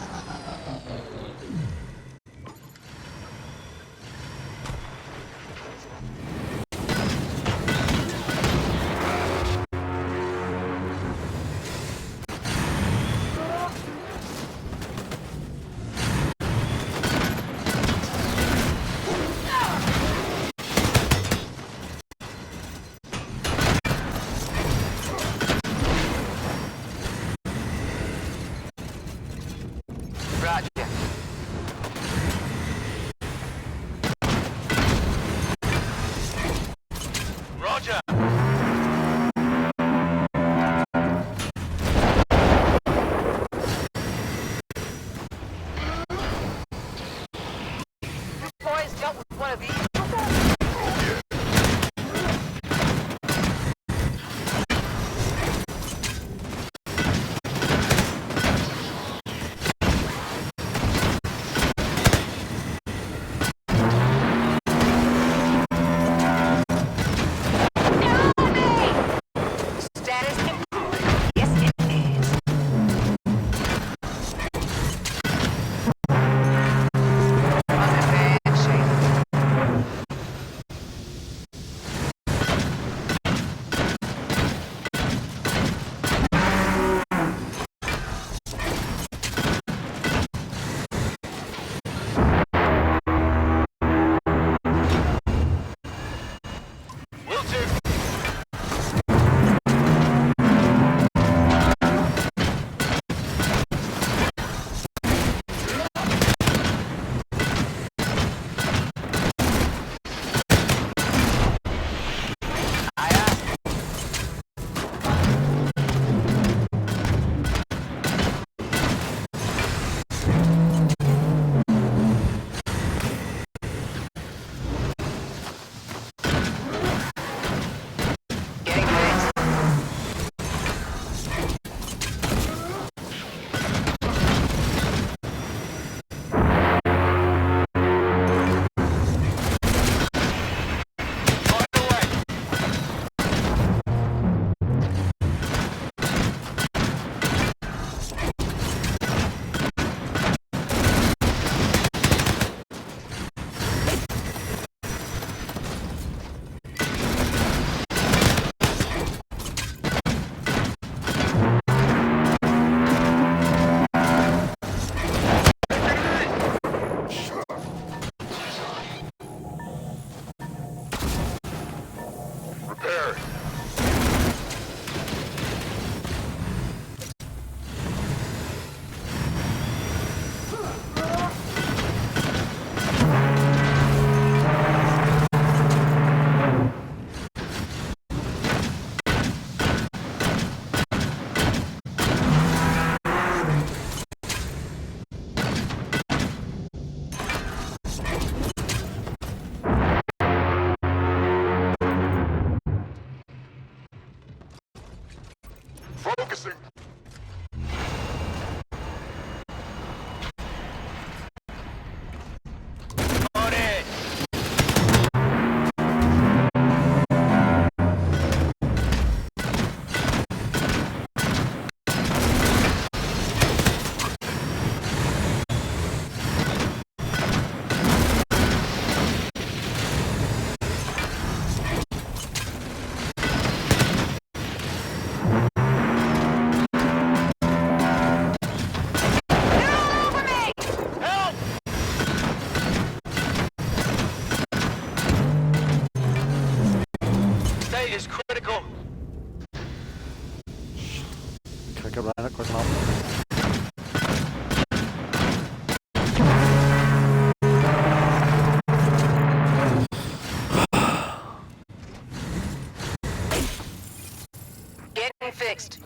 get around it quick enough. Getting fixed.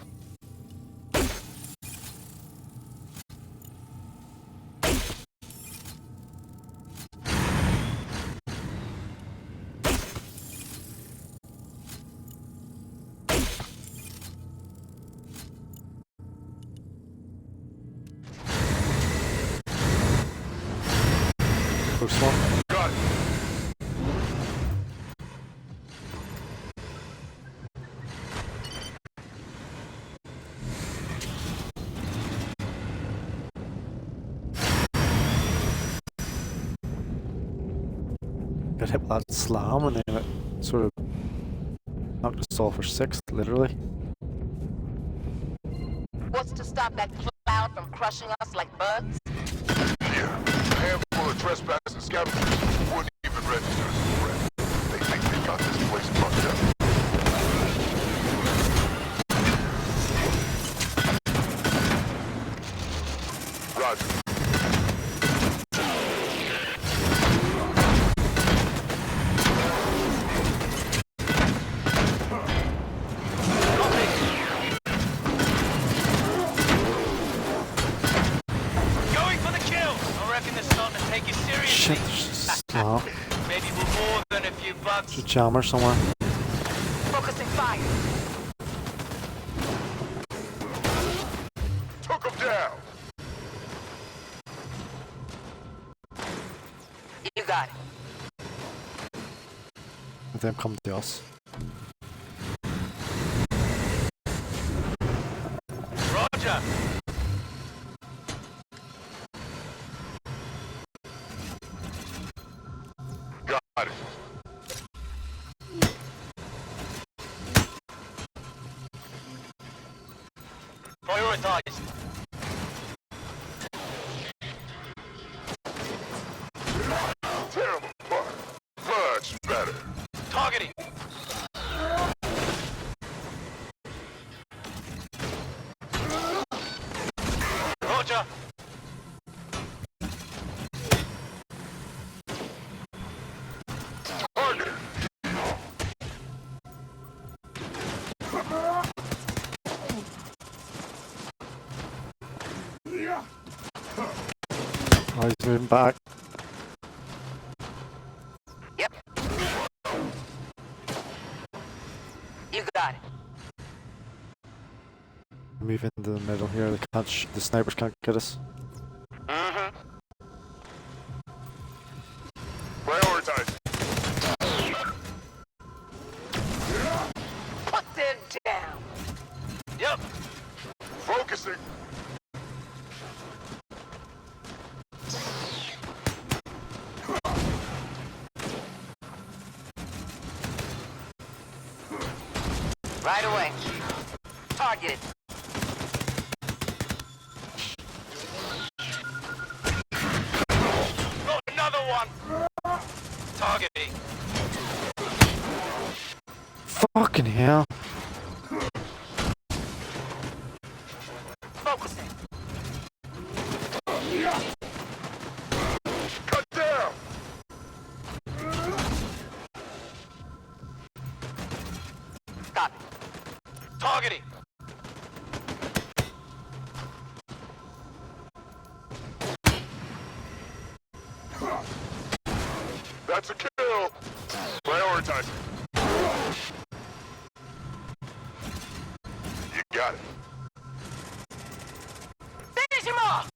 First one. Got it. Got hit with that slam and then it sort of knocked us all for sixth, literally. What's to stop that cloud from crushing us like bugs? Yeah, a handful of trespassing scavengers wouldn't even register as a threat. They think they got this place fucked up. Roger. Going for the kill! I reckon they're starting to take you seriously. Shit, there's a slam. Maybe we're more than a few bucks. There's a jammer somewhere. Focusing fire. Took him down. You got it. Let them come to us. Roger! Got it. Prioritize. Terrible part. Much better. Targeting. Roger. Harder. Oh, he's moving back. Yep. You got it. Move into the middle here. They can't the snipers can't get us. Mm-hmm. Prioritize. Put them down. Yep. Focusing. Right away. Targeted. Got another one. Targeting. Fucking hell. Focusing. Cut down. Copy. Targeting. That's a kill. Prioritize. You got it. Finish him off.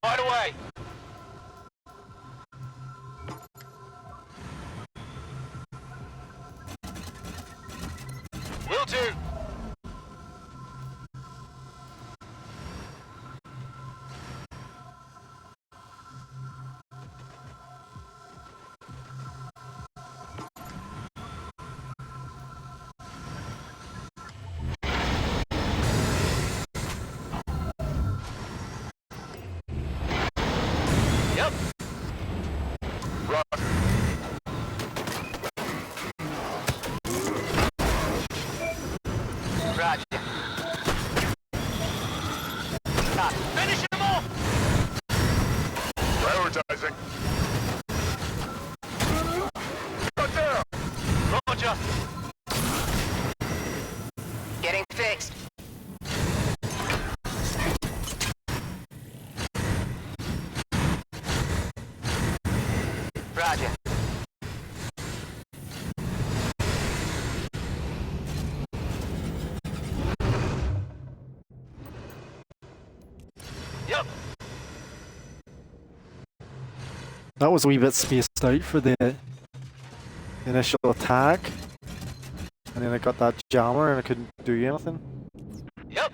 Right away. Will do. Getting fixed. Roger. Yep. That was a wee bit spaced out for the initial attack. And then I got that jammer and I couldn't do anything. Yep.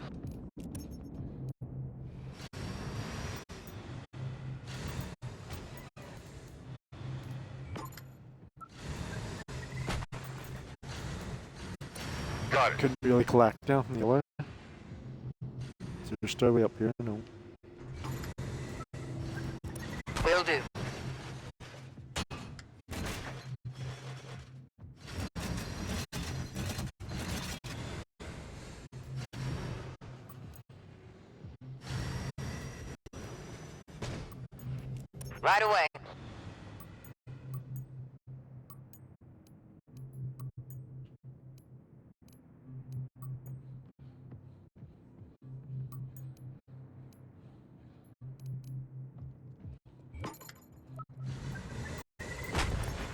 Got it. Couldn't really collect anything the other. So there's still way up here, no. Will do. Right away.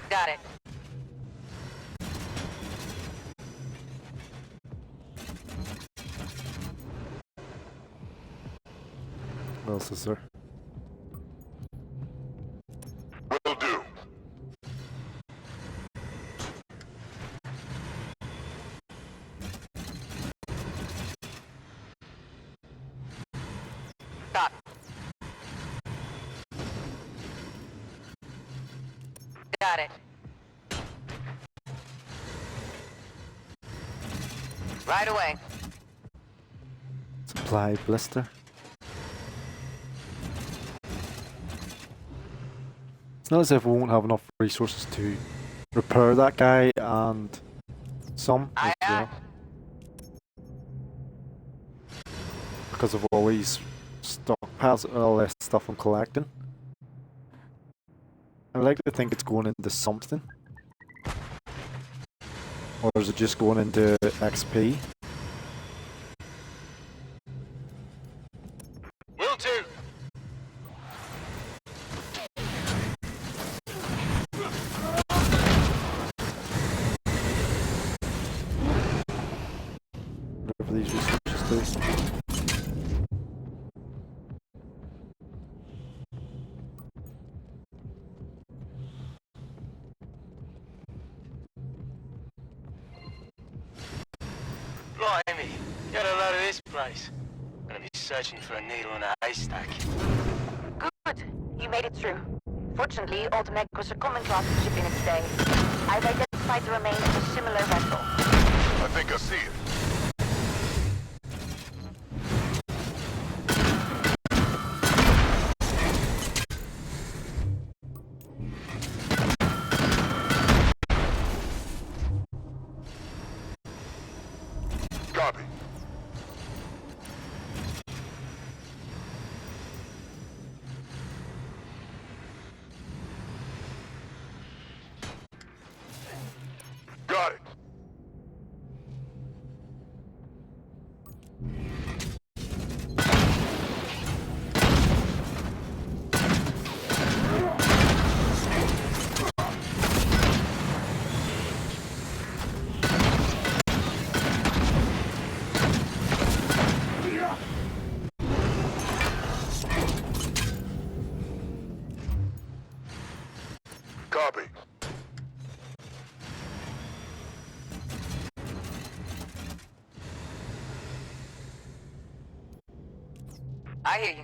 Got it. What else is there? Will do. Stop. Got it. Right away. Supply blister. It's not as if we won't have enough resources to repair that guy and some as well. Because of all these stockpiles, all this stuff I'm collecting. I like to think it's going into something. Or is it just going into XP? Will do. Whatever these resources do. Blimey, get a load of this place. Gonna be searching for a needle in a haystack. Good. You made it through. Fortunately, Old Meg was a common class ship in its day. I've identified the remains of a similar vessel. I think I see it. Copy. Got it. Copy. I hear you.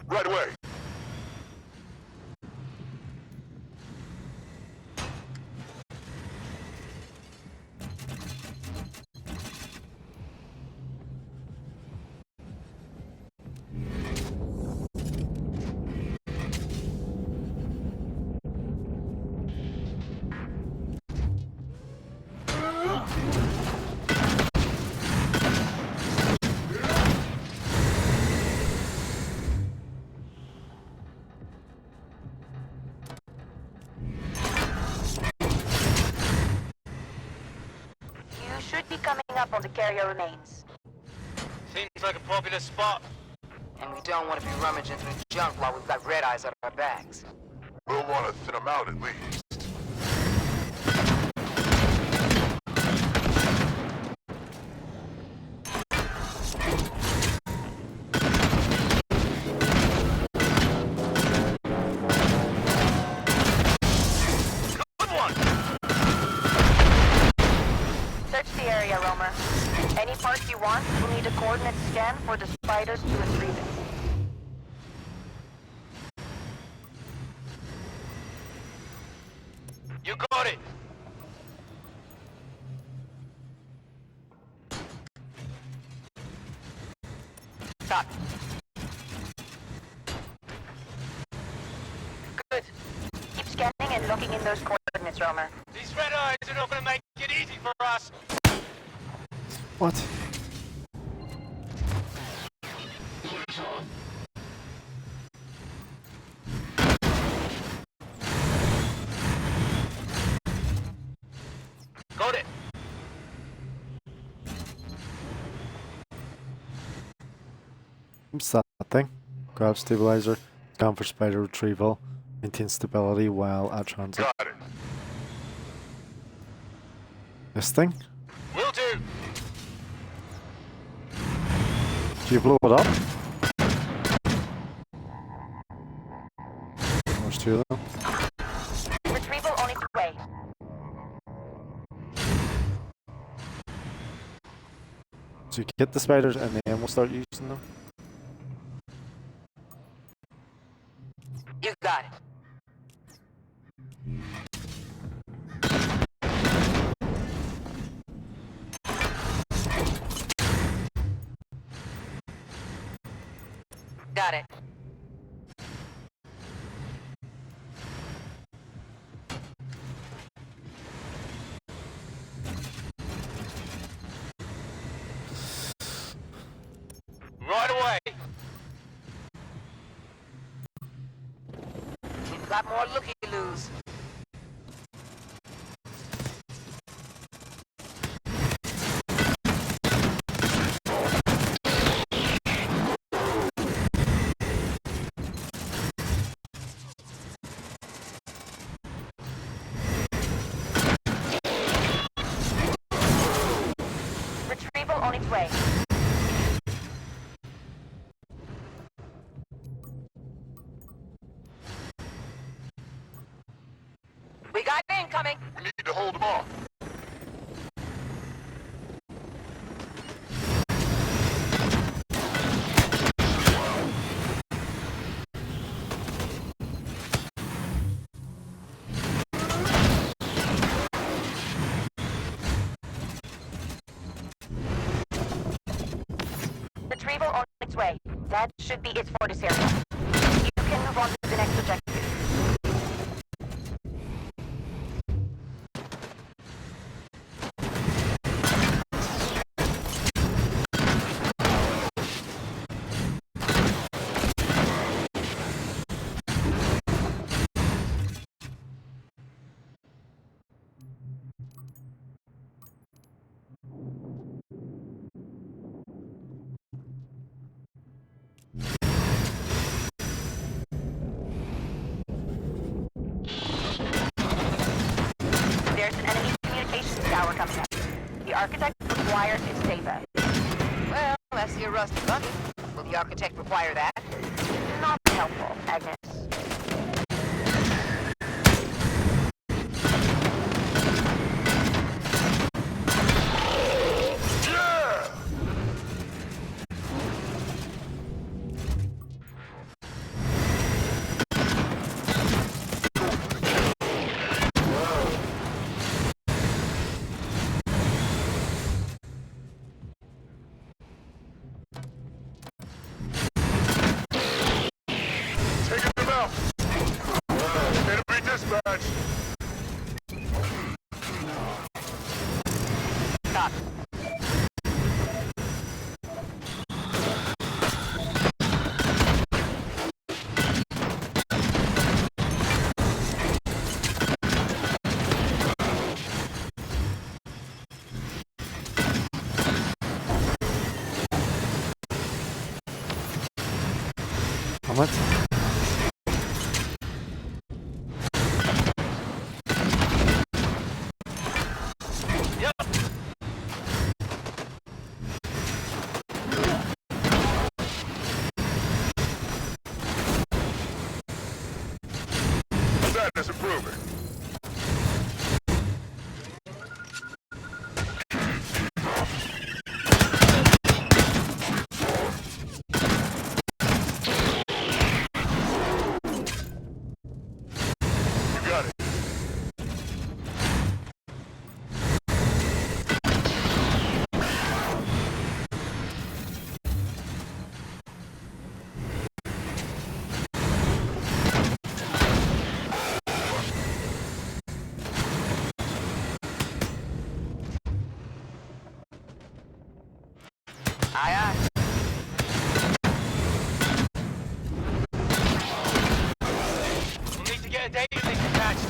Right away. should be coming up on the carrier remains. Seems like a popular spot. And we don't want to be rummaging through junk while we've got red eyes on our backs. We'll want to thin them out at least. Search the area, Romer. Any parts you want, we'll need a coordinate scan for the spiders to retrieve it. You got it. Stop. Good. Keep scanning and looking in those coordinates, Romer. These red eyes are not gonna make it easy for us. What? Got it. What's that thing? Grab stabilizer, scan for spider retrieval, maintain stability while at transit. Got it. This thing? Will do. Do you blow it up? There's two of them. Retrieval on its way. So you get the spiders and then we'll start using them. You got it. Got it. Right away. We've got more looky-loos. Retrieval on its way. We got incoming. We need to hold them off. Retrieval on its way. That should be it for this area. You can move on to the next objective. There's an enemy communications tower coming up. The architect requires its data. Well, that's your rusty bucket. Will the architect require that? Not helpful, Agnes. Taking them out. Enemy dispatch. Stop. Damn it. Status improving. You got it. Aye, aye. We'll need to get a data link attached.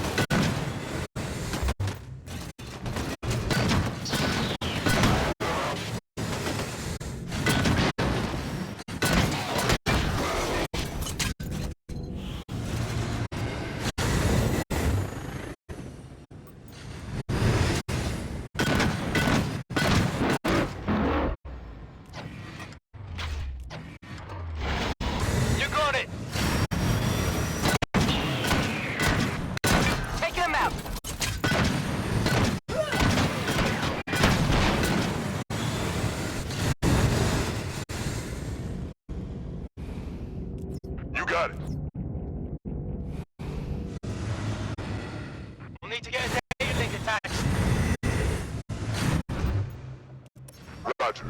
You got it. Taking him out. You got it. We'll need to get a data link attached. Roger.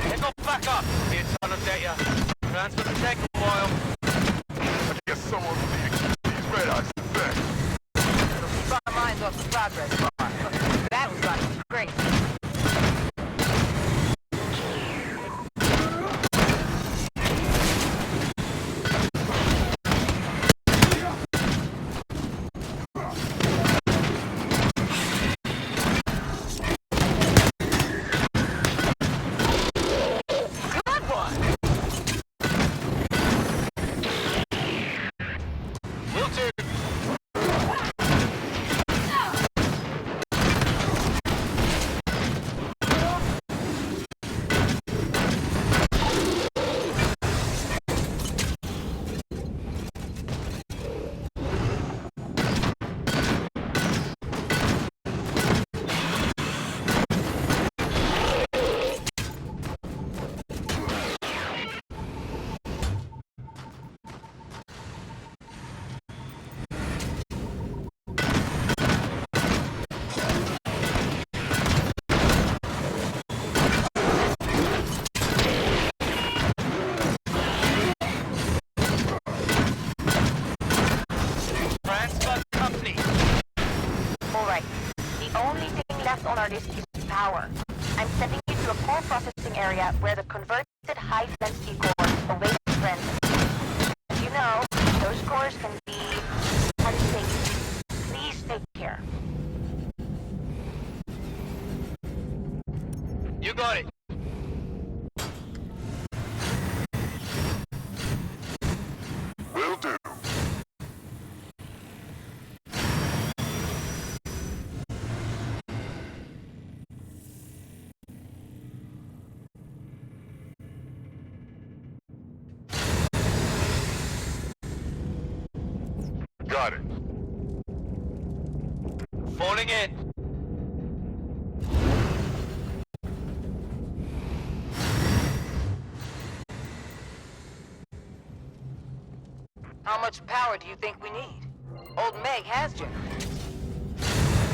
Let's go back up. Be a ton of data. Transfer to take a while. I guess someone will need to keep these red eyes in effect. It'll keep our minds off the progress bar. That was about to be great. Good one. Will do. Transfer complete. Alright. The only thing left on our list is power. I'm sending you to a core processing area where the converted high-density cores await friends. As you know, those cores can be unsafe. Please take care. You got it. Will do. Got it. Falling in. How much power do you think we need? Old Meg has generators.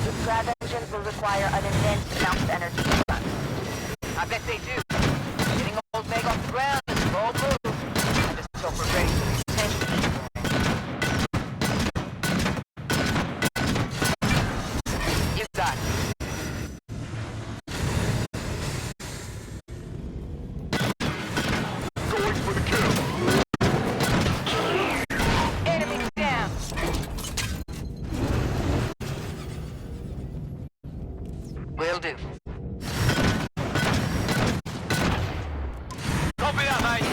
The grav engines will require an immense amount of energy to run. I bet they do. Getting Old Meg off the ground is a bold move. I just hope we're ready for the attention. You got it. Going for the kill. Enemy down. Will do. Copy that, mate.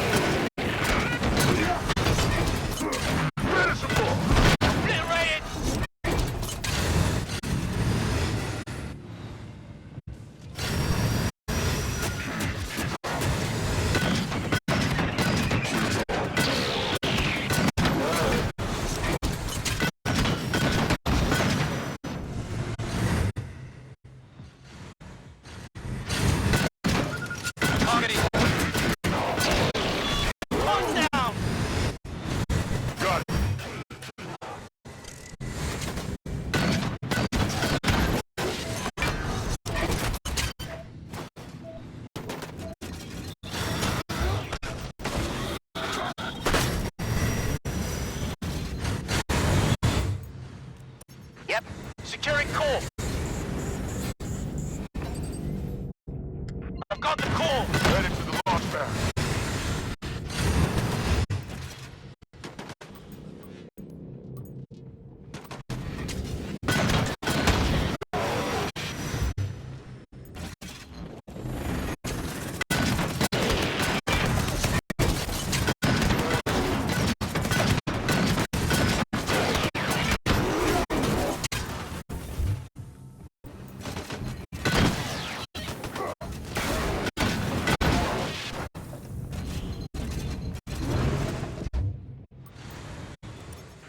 Headed to the launch pad.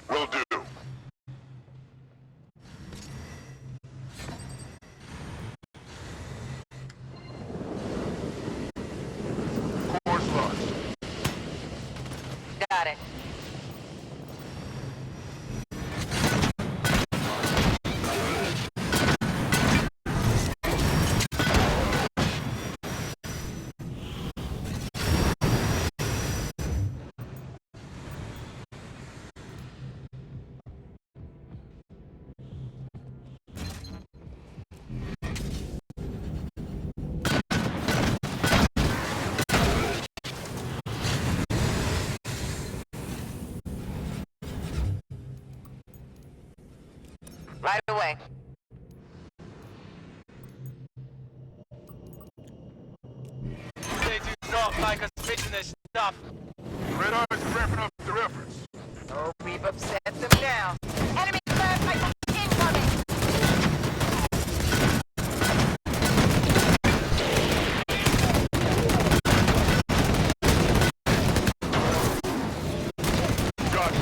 Will do. Course launched. Got it. Right away. They do not like us pitching this stuff. Red Eyes are ramping up their efforts. Oh, we've upset them now. Enemy flag rifle incoming! Got it.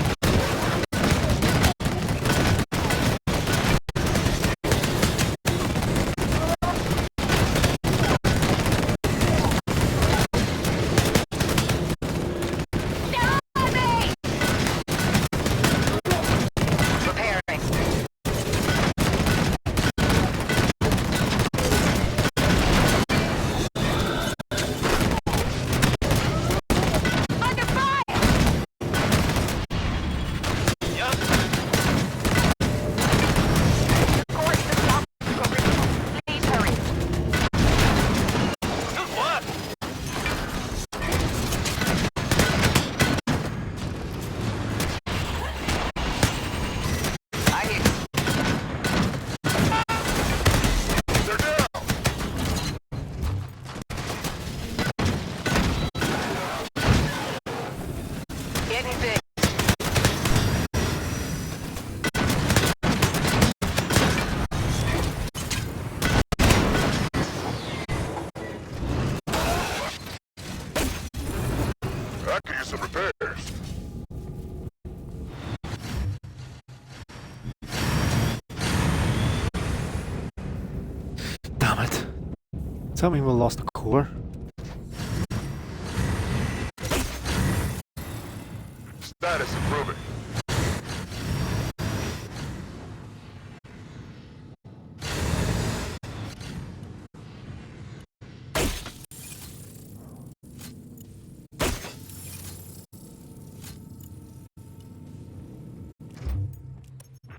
Preparing. Under fire! Yup. Going to stop. Please hurry. Good work. I hear you. They're down. Getting fixed. I could use some repairs. Damn it. Tell me we lost the core. Status improving.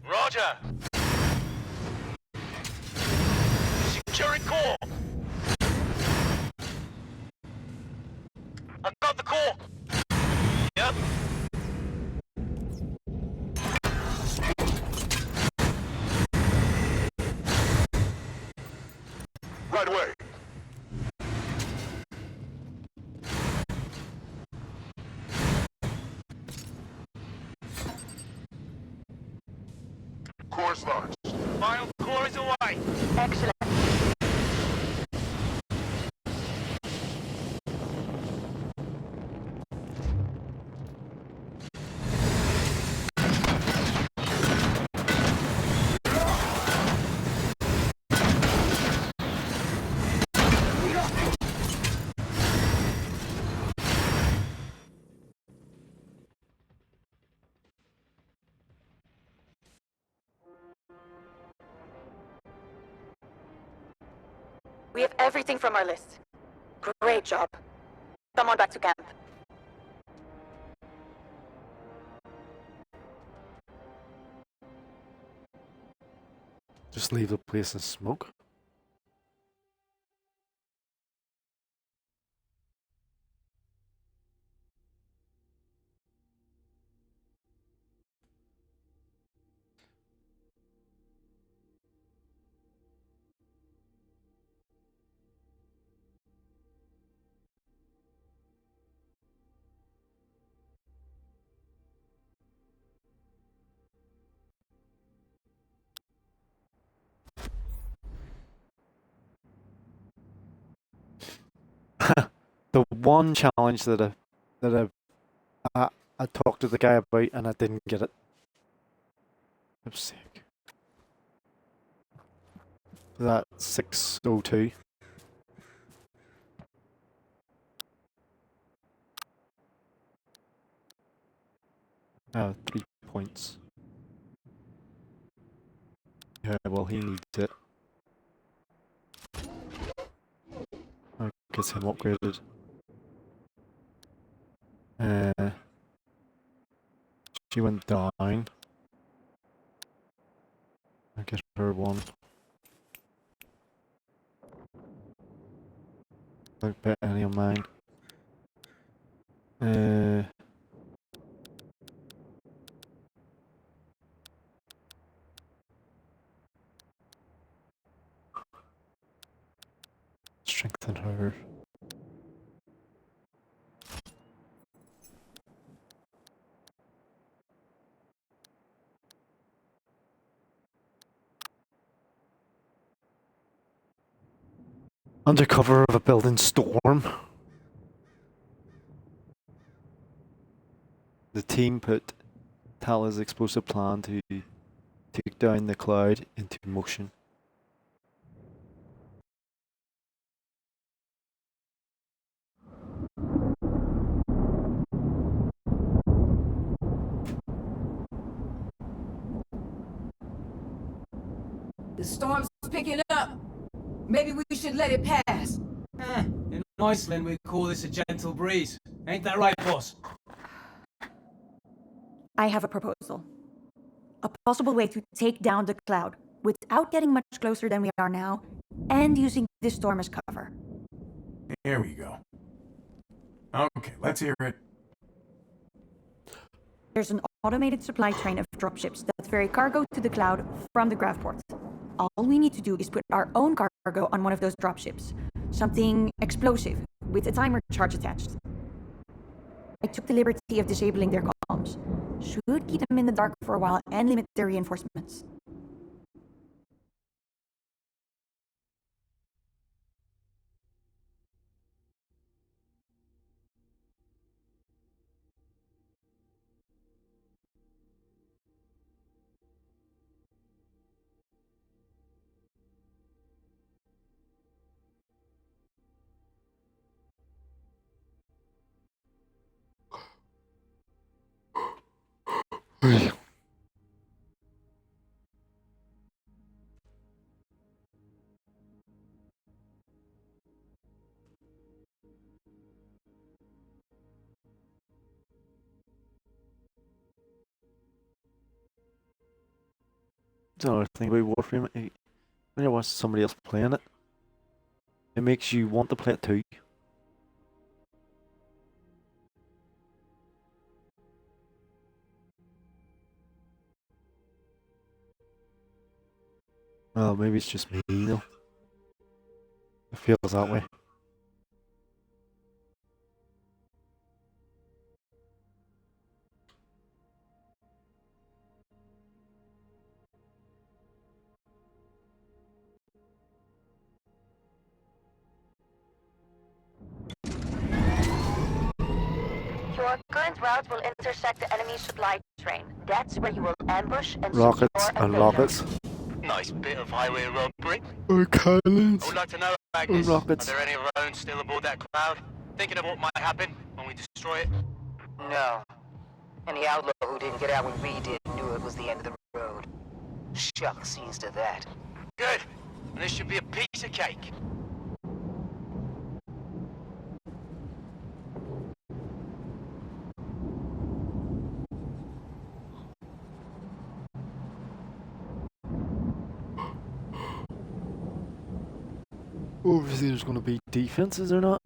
Roger. Securing core. I got the core. Yep. Right away. Course launched. Final core is away. Excellent. We have everything from our list. Great job. Come on back to camp. Just leave the place and smoke. one challenge I talked to the guy about and I didn't get it. I'm sick. That's 602. Oh, 3 points. Yeah, well, he needs it. That gets him upgraded. She went down. I get her one. Don't bet any on mine. Strengthen her. Under cover of a building storm, the team put Tala's explosive plan to take down the cloud into motion. The storm's picking up. Maybe we should let it pass. In Iceland we call this a gentle breeze. Ain't that right, boss? I have a proposal. A possible way to take down the cloud without getting much closer than we are now, and using this storm as cover. Here we go. Okay, let's hear it. There's an automated supply train of dropships that ferry cargo to the cloud from the Gravport. All we need to do is put our own cargo on one of those dropships. Something explosive, with a timer charge attached. I took the liberty of disabling their comms. Should keep them in the dark for a while and limit their reinforcements. That's another thing about Warframe. When you watch somebody else playing it, it makes you want to play it too. Well, maybe it's just me though. It feels that way. Your current route will intersect the enemy supply train. That's where you will ambush and Rockets secure a and payload. rockets. Nice bit of highway robbery. Cannons. I would like to know, Agnes, are rockets. there any of our own still aboard that cloud? Thinking of what might happen when we destroy it? No. And the outlaw who didn't get out when we did knew it was the end of the road. Shucks, he's to that. Good. And this should be a piece of cake. Obviously there's going to be defense, is there not?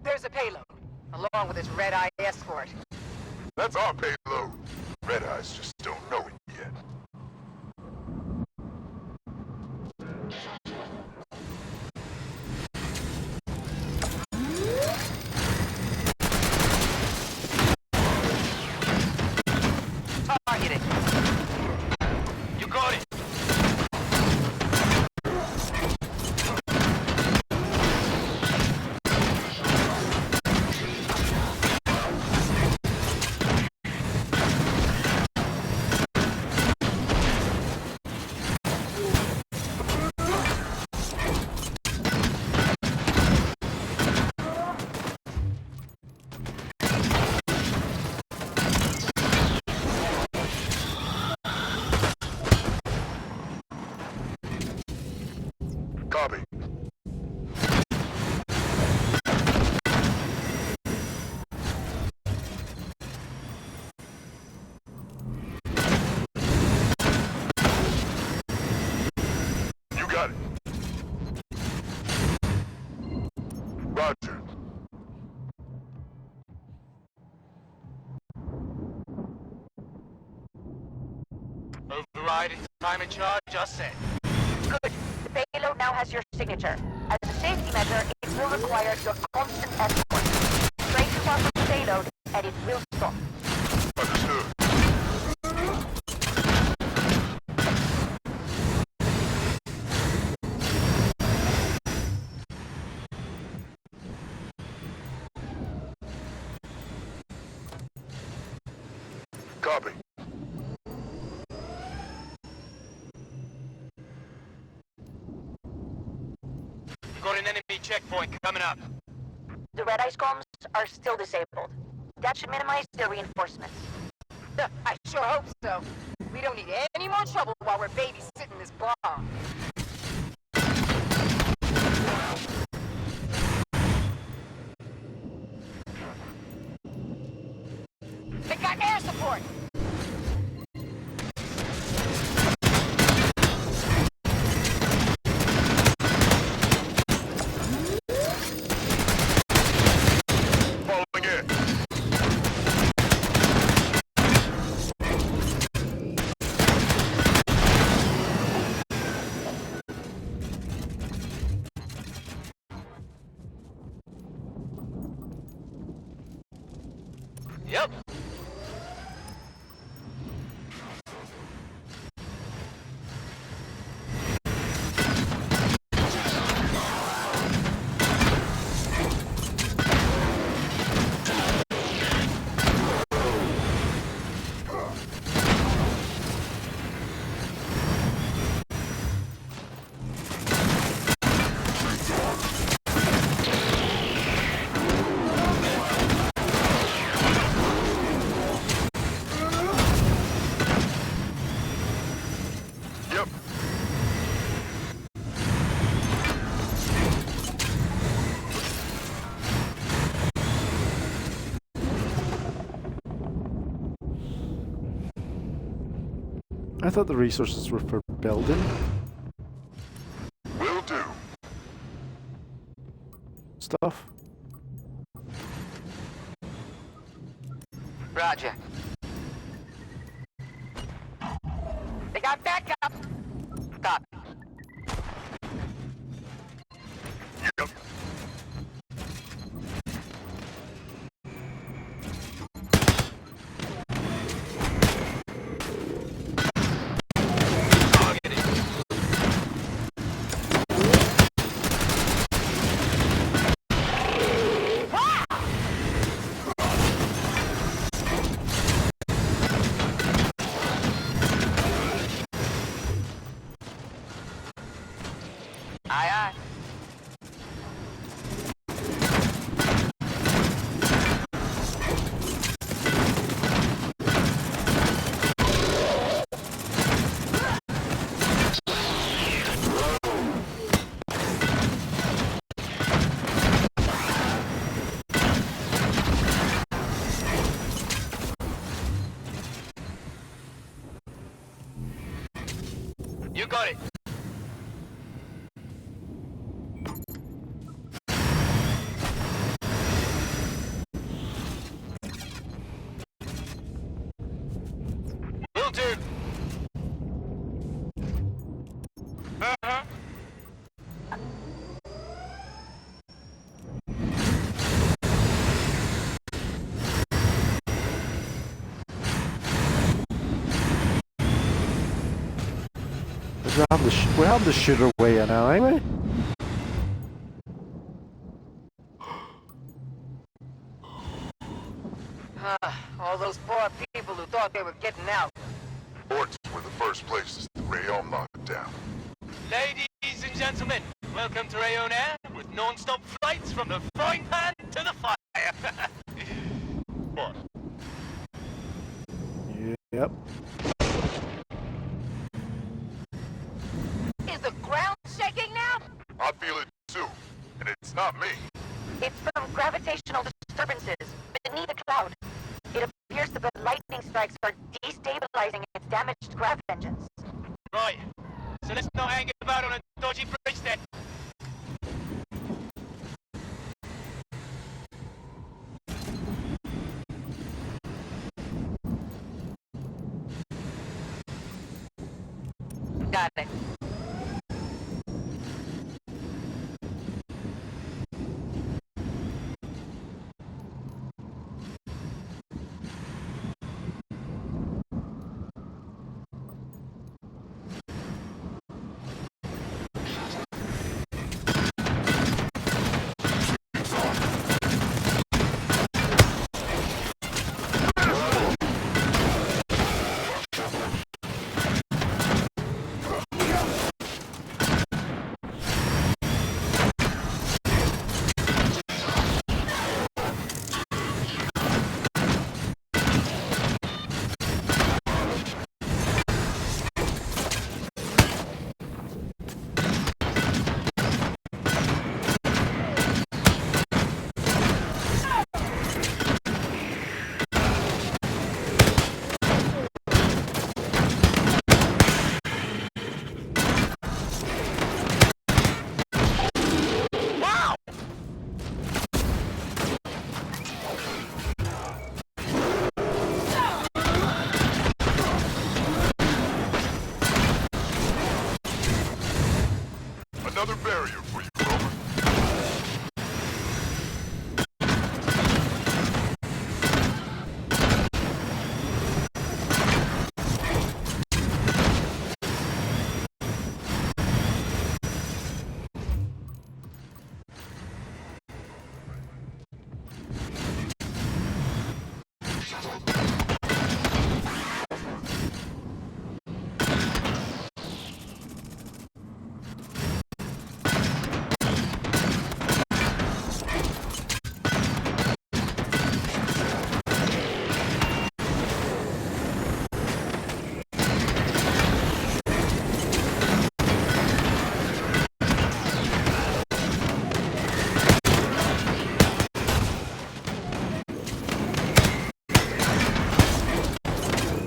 There's a payload, along with its red-eye escort. That's our payload. Red Eyes just don't know it yet. Targeted. You got it. Copy. You got it. Roger. Override and time and charge, just set. Good. The payload now has your signature. As a safety measure, it will require your constant escort. Trace the path of the payload, and it will stop. Understood. Copy. Got an enemy checkpoint coming up. The Red Eyes comms are still disabled. That should minimize their reinforcements. I sure hope so. We don't need any more trouble while we're babysitting this bomb. They got air support! Falling in. Yep. Yep. I thought the resources were for building Will do. stuff. Roger. They got backup! Copy. Yep. Aye, aye. You got it. Will do. Uh-huh. We're having the shooter way in now, anyway. All those poor people who thought they were getting out. Ports were the first places the Rayon locked down. Ladies and gentlemen, welcome to Rayon Air with non-stop flights from the frying pan to the fire. What? Yep. Is the ground shaking now? Not me. It's from gravitational disturbances beneath the cloud. It appears the lightning strikes are destabilizing its damaged grav engines. Right. So let's not hang about on a dodgy bridge then. Got it. Another barrier for you, Rover.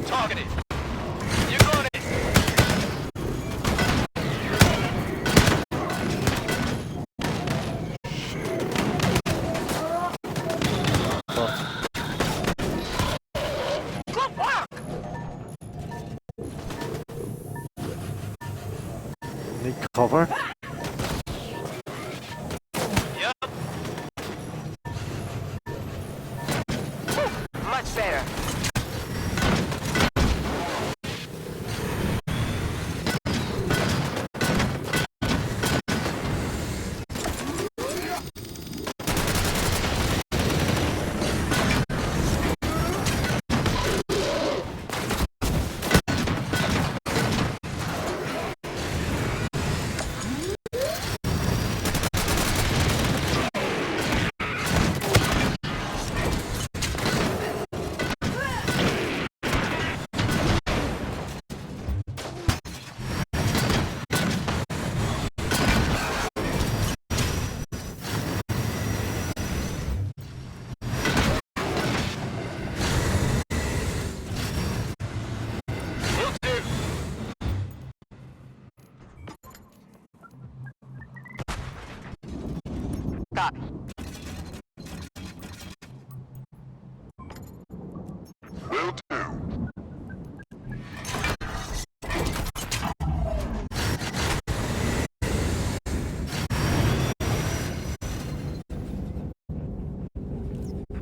Targeted. You got it. Good work! Need cover. Yep. Much better. Will do. Copy. Will do.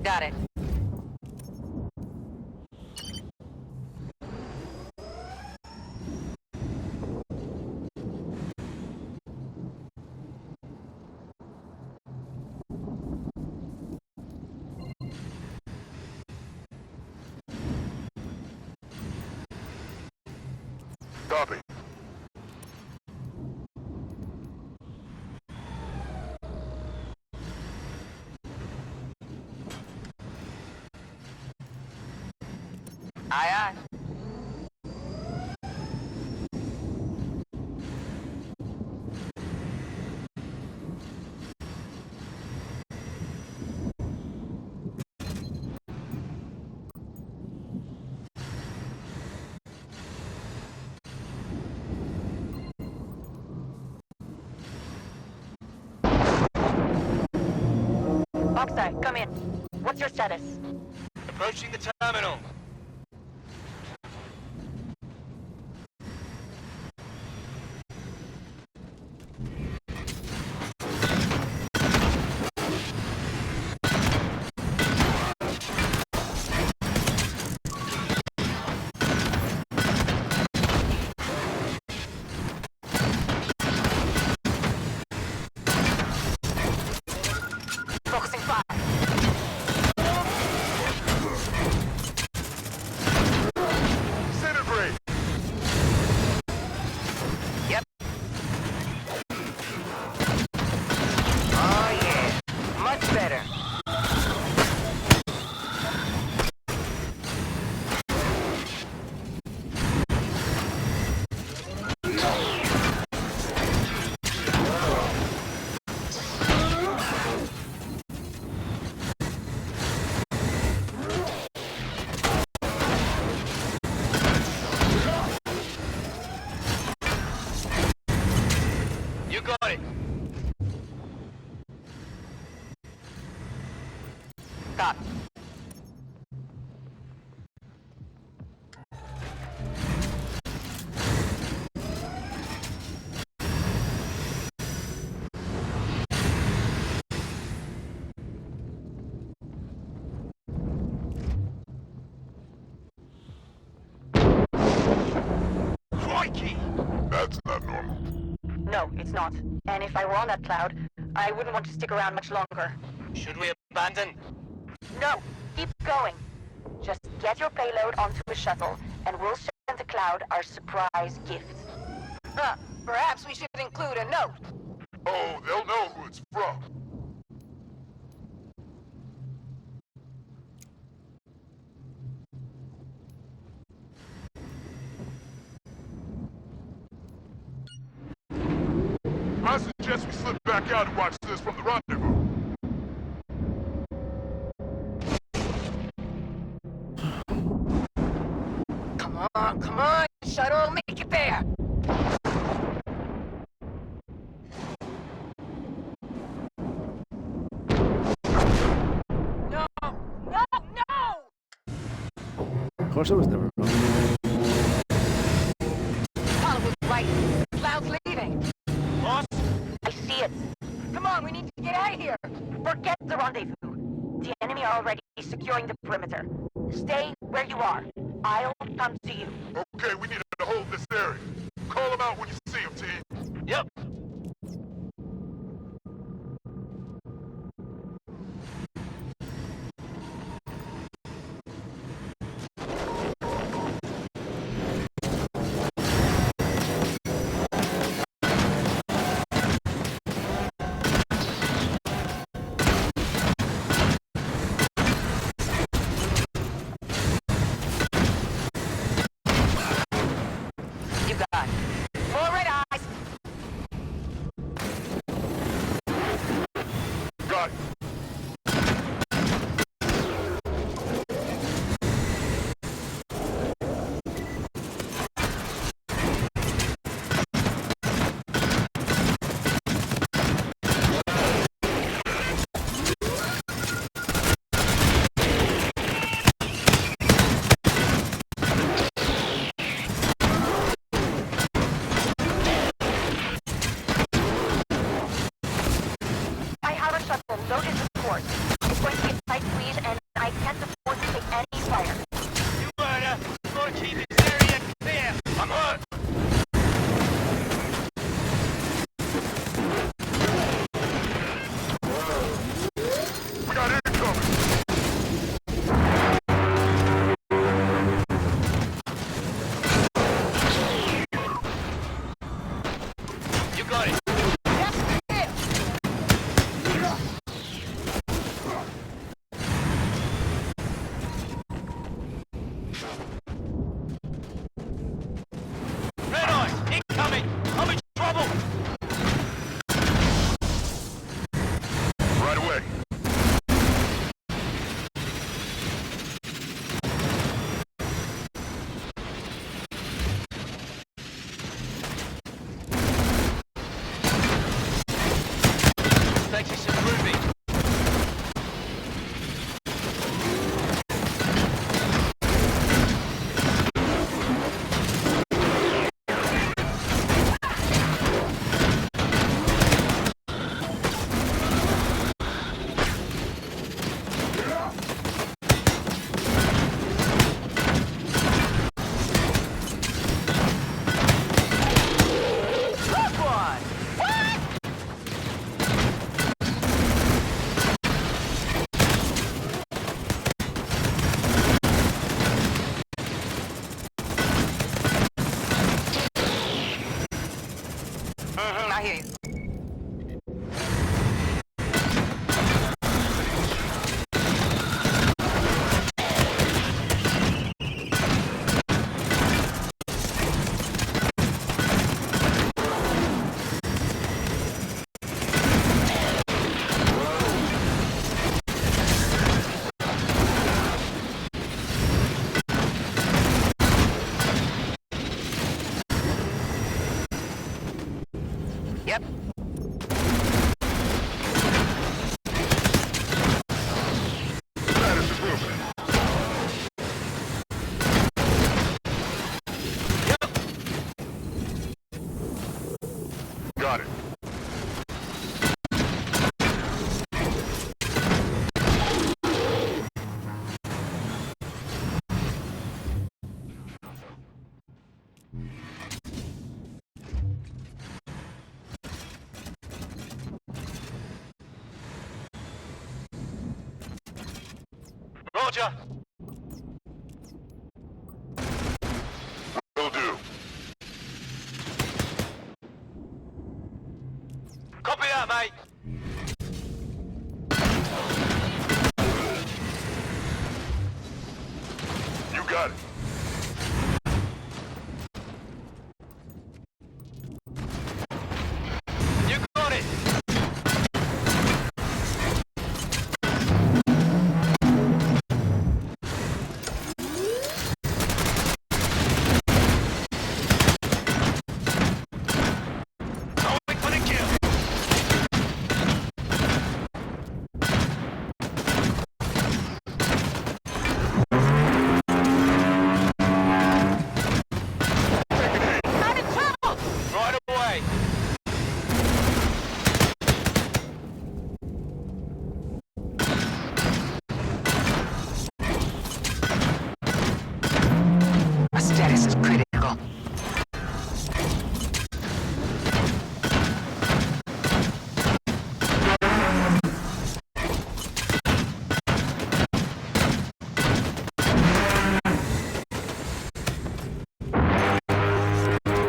Got it. Copy. Aye, aye. Alongside, come in. What's your status? Approaching the terminal. Focusing fire. Disintegrate! Yep. Oh yeah, much better. You got it. Stop. Crikey! That's not normal. No, it's not. And if I were on that cloud, I wouldn't want to stick around much longer. Should we abandon? No, keep going. Just get your payload onto a shuttle, and we'll send the cloud our surprise gift. Huh. Perhaps we should include a note. Oh, they'll know who it's from. I suggest we slip back out and watch this from the rendezvous. Come on, shuttle, make it there. No, no, no! Of course, I was never going. Tyler was right. Cloud's leaving. Boss? I see it. Come on, we need to get out of here. Forget the rendezvous. The enemy are already securing the perimeter. Stay where you are. I'll come to you. Okay, we need to hold this area. Call them out when you see them, team. Yep. I hear you. Yep. Status improvement. Got it. Roger. Will do. Copy that, mate. You got it. You got it. Going for the kill. I'm in trouble! Right away. My status is critical.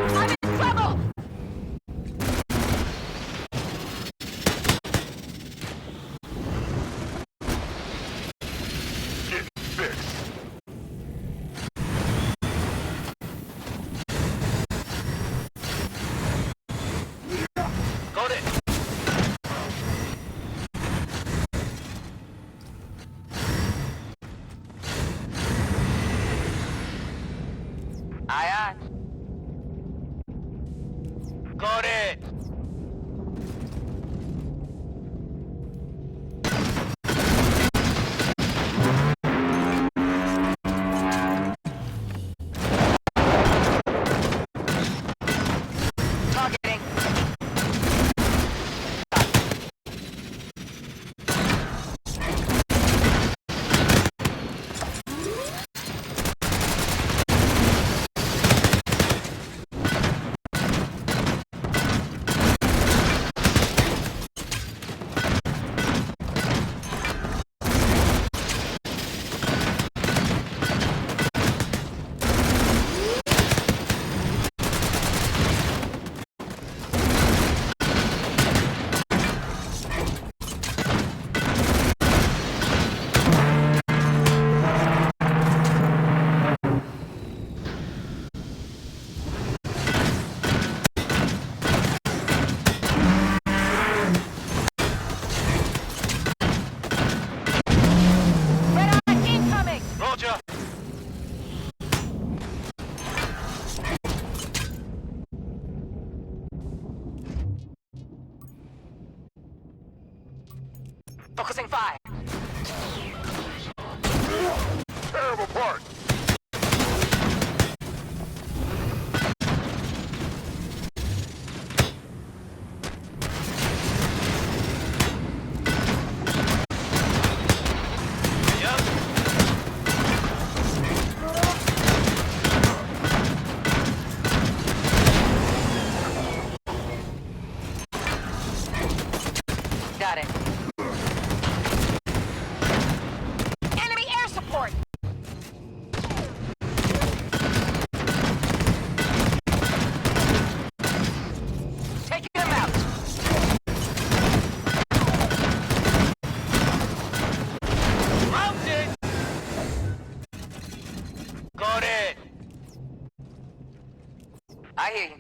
I'm in trouble! Get fixed. Got it. Aye, aye. Got it. Targeting. Red eye incoming! Roger. Focusing fire. Terrible part. Yep. Got it. Enemy air support! I hear you.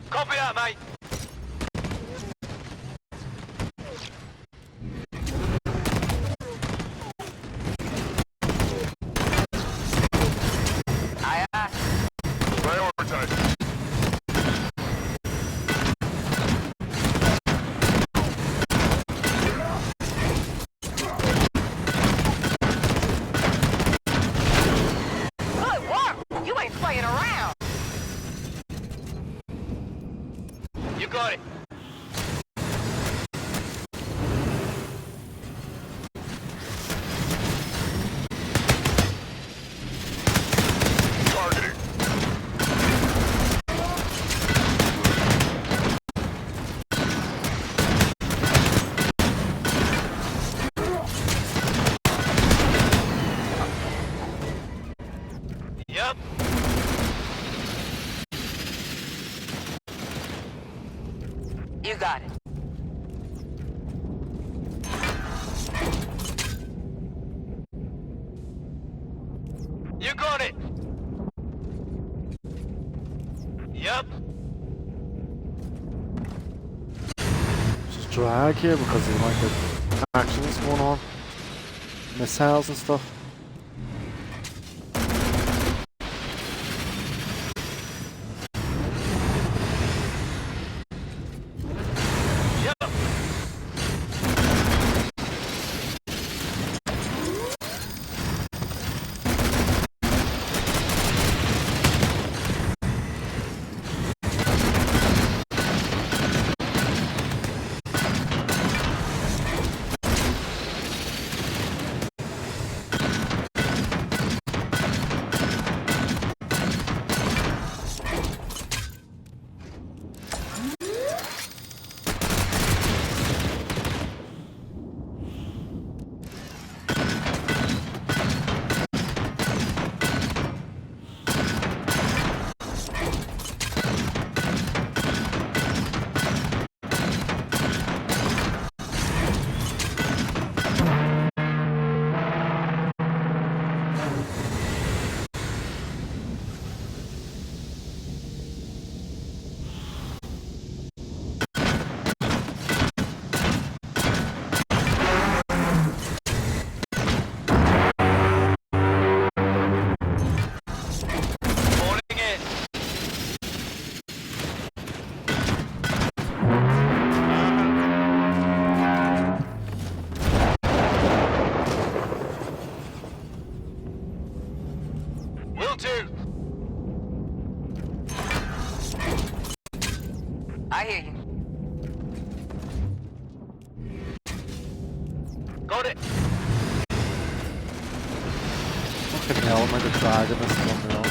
Copy that, mate. Aye, aye. Prioritize. Good work! You ain't playing around! You got it. Targeting. Yep. You got it. You got it. Yep. Just drag here because of like the actions going on. Missiles and stuff. Yep. Falling in. Will do. I hear you. Got it. Fucking hell, am I the dragon this one now?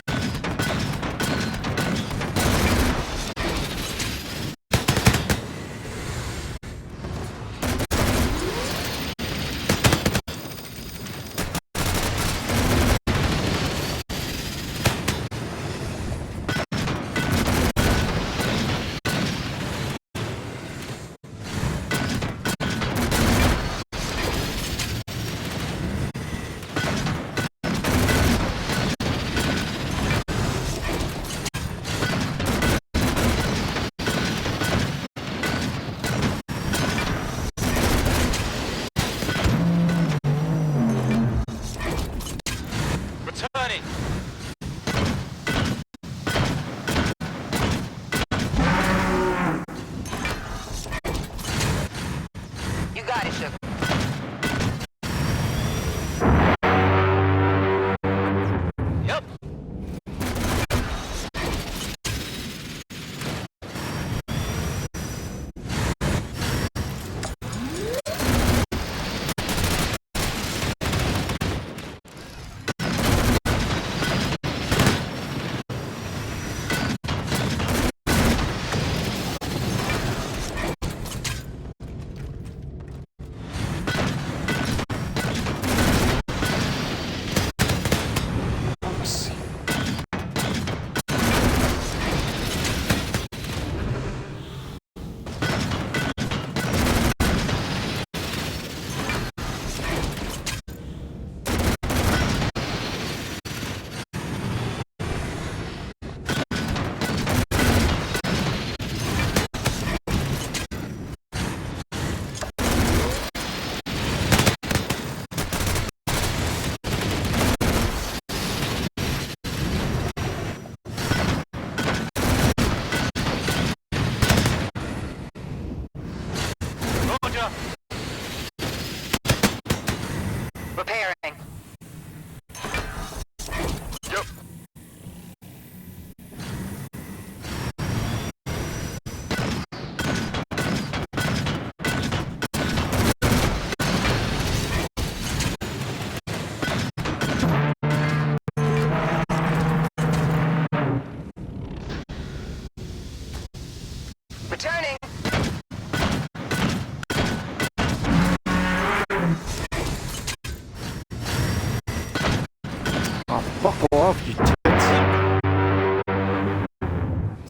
off, you tits.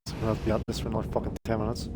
So we'll have to be at this for another fucking 10 minutes.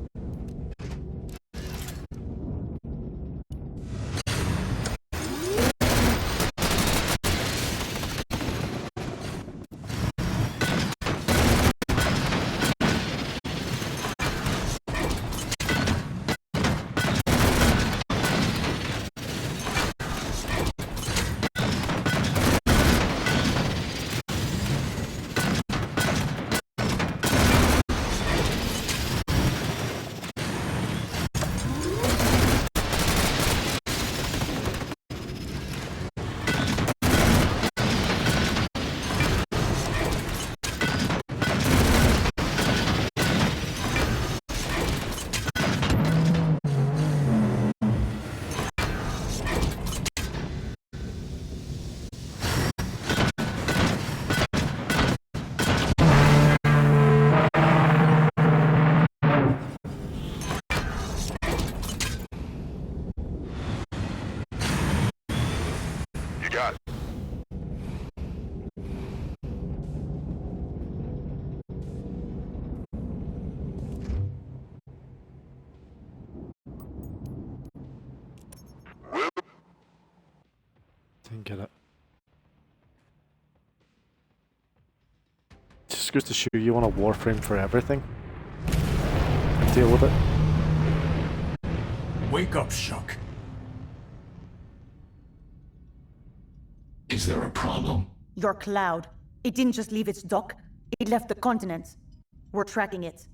Got it. Didn't get it. Just goes to show you want a warframe for everything. Deal with it. Wake up, Shuck. Is there a problem? Your cloud. It didn't just leave its dock. It left the continent. We're tracking it.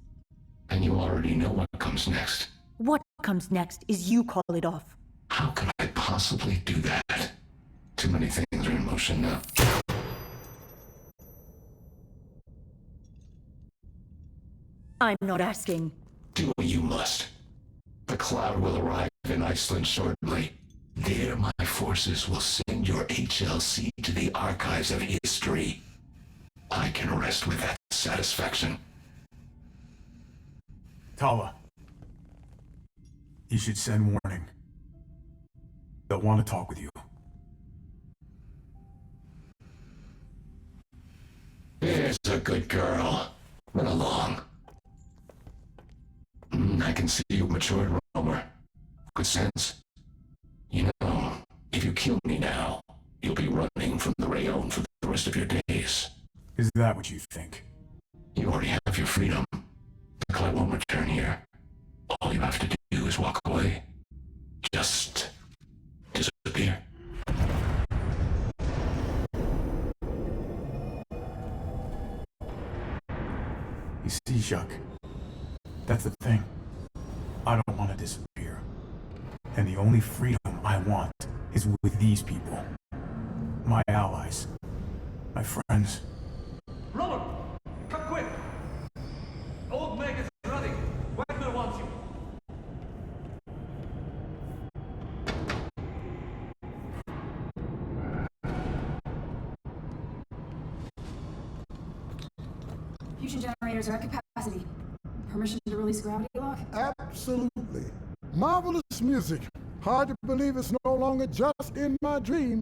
And you already know what comes next. What comes next is you call it off. How could I possibly do that? Too many things are in motion now. I'm not asking. Do what you must. The cloud will arrive in Iceland shortly. There, my forces will send your HLC to the archives of history. I can rest with that satisfaction. Tala. You should send warning. They'll want to talk with you. There's a good girl. Run along. I can see you matured, Romer. Good sense. You know, if you kill me now, you'll be running from the Rayon for the rest of your days. Is that what you think? You already have your freedom. The cloud won't return here. All you have to do is walk away. Just disappear. You see, Shuck, that's the thing. I don't want to disappear. And the only freedom I want is with these people. My allies. My friends. Robert! Come quick! Old Meg is running. Wagner wants you. Fusion generators are at capacity. Permission to release gravity lock? Absolutely. Marvelous music. Hard to believe it's no longer just in my dreams.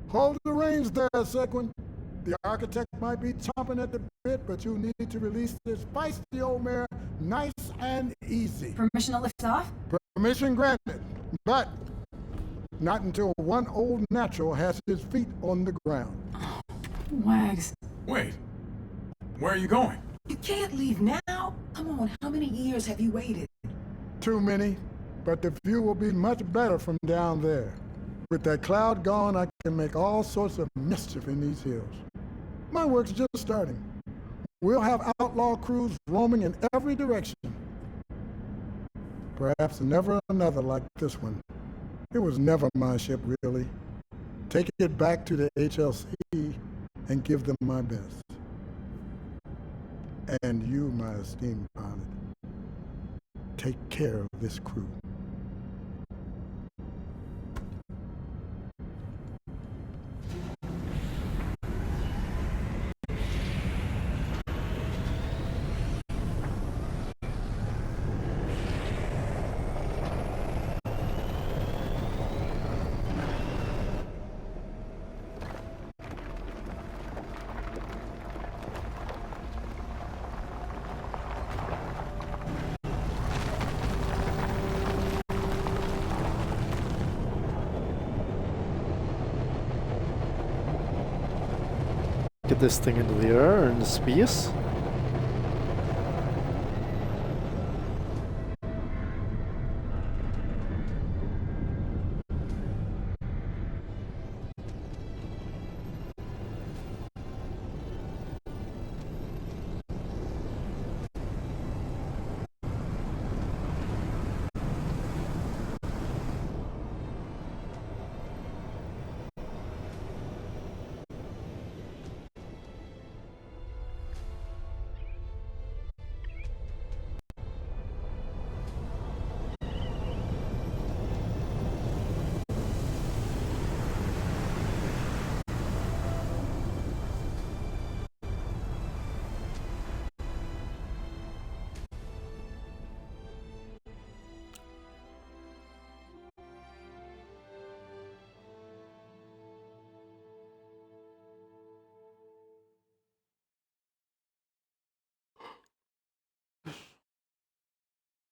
Hold the reins there, Sequin. The architect might be chomping at the bit, but you need to release this feisty old mare nice and easy. Permission to lift off? Permission granted, but not until one old natural has his feet on the ground. Wags. Wait. Where are you going? You can't leave now. Come on, how many years have you waited? Too many, but the view will be much better from down there. With that cloud gone, I can make all sorts of mischief in these hills. My work's just starting. We'll have outlaw crews roaming in every direction. Perhaps never another like this one. It was never my ship, really. Take it back to the HLC and give them my best. And you, my esteemed pilot, take care of this crew. get this thing into the air or into space.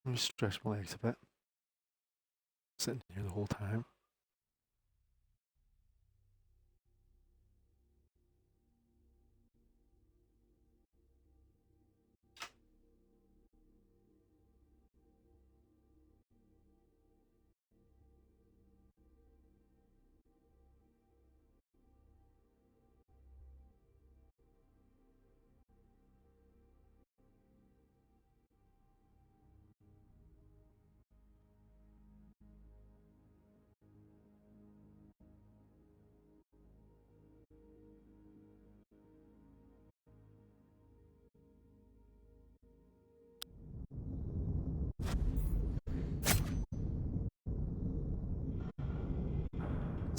Let me stretch my legs a bit. Sitting here the whole time.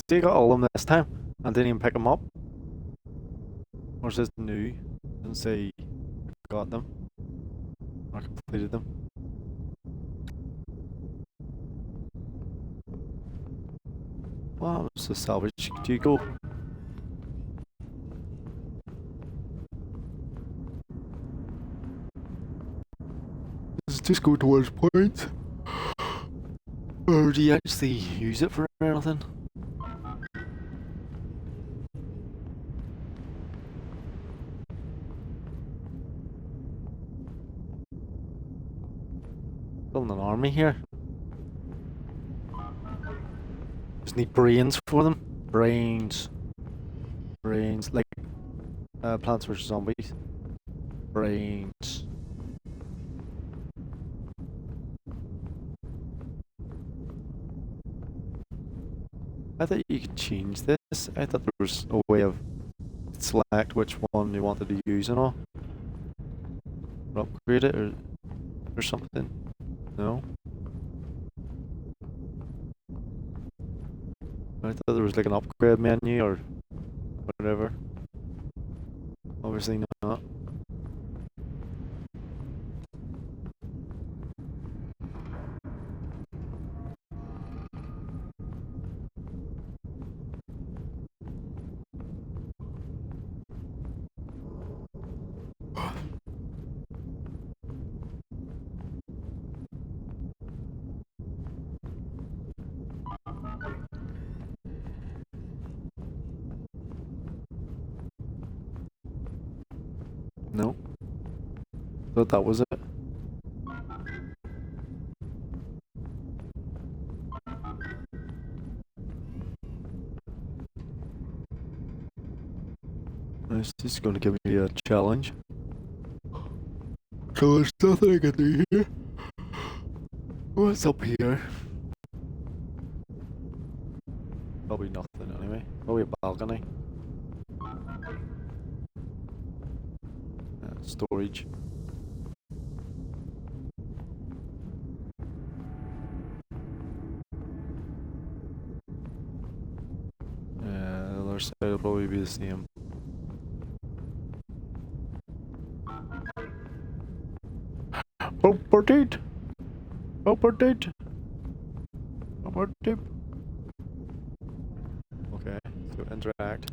So you got all of them this time and didn't even pick them up? Or is this new? Doesn't say I got them. Or completed them. Wow, it's a salvage. Do you go? Does it just go towards points? Or do you actually use it for anything? Building an army here. Just need brains for them. Brains. Brains. Like Plants vs. Zombies. Brains. I thought you could change this. I thought there was a way of select which one you wanted to use and all. Or upgrade it or something. No? I thought there was like an upgrade menu or whatever. Obviously not. No. Thought that was it. This is going to give me a challenge. So there's nothing I can do here. What's up here? Probably nothing anyway. Probably a balcony. Storage. The other side will probably be the same. Opportunity. Opportunity. Opportunity. Okay, so interact.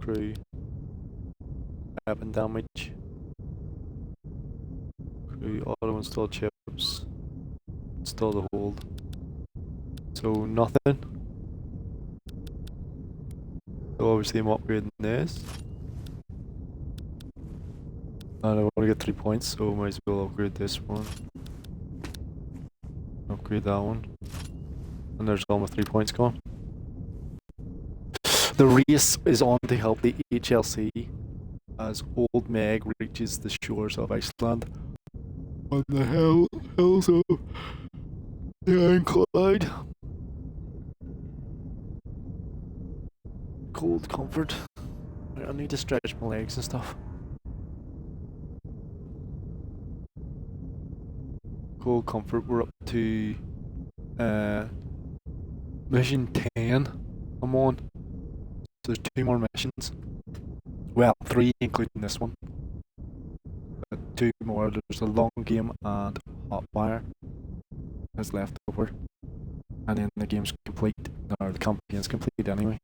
Crew. Weapon damage. Crew auto install chips. Install the hold. So nothing. So obviously I'm upgrading this. And I want to get 3 points, so might as well upgrade this one. Upgrade that one. And there's all my 3 points gone. The race is on to help the HLC as Old Meg reaches the shores of Iceland on the hills of the Ironclad. Cold comfort. I need to stretch my legs and stuff. Cold comfort, we're up to mission 10 I'm on. So there's 2 more missions. Well, 3 including this one. But 2 more. There's a long game and Hotfire is left over. And then the game's complete, or the campaign's complete anyway.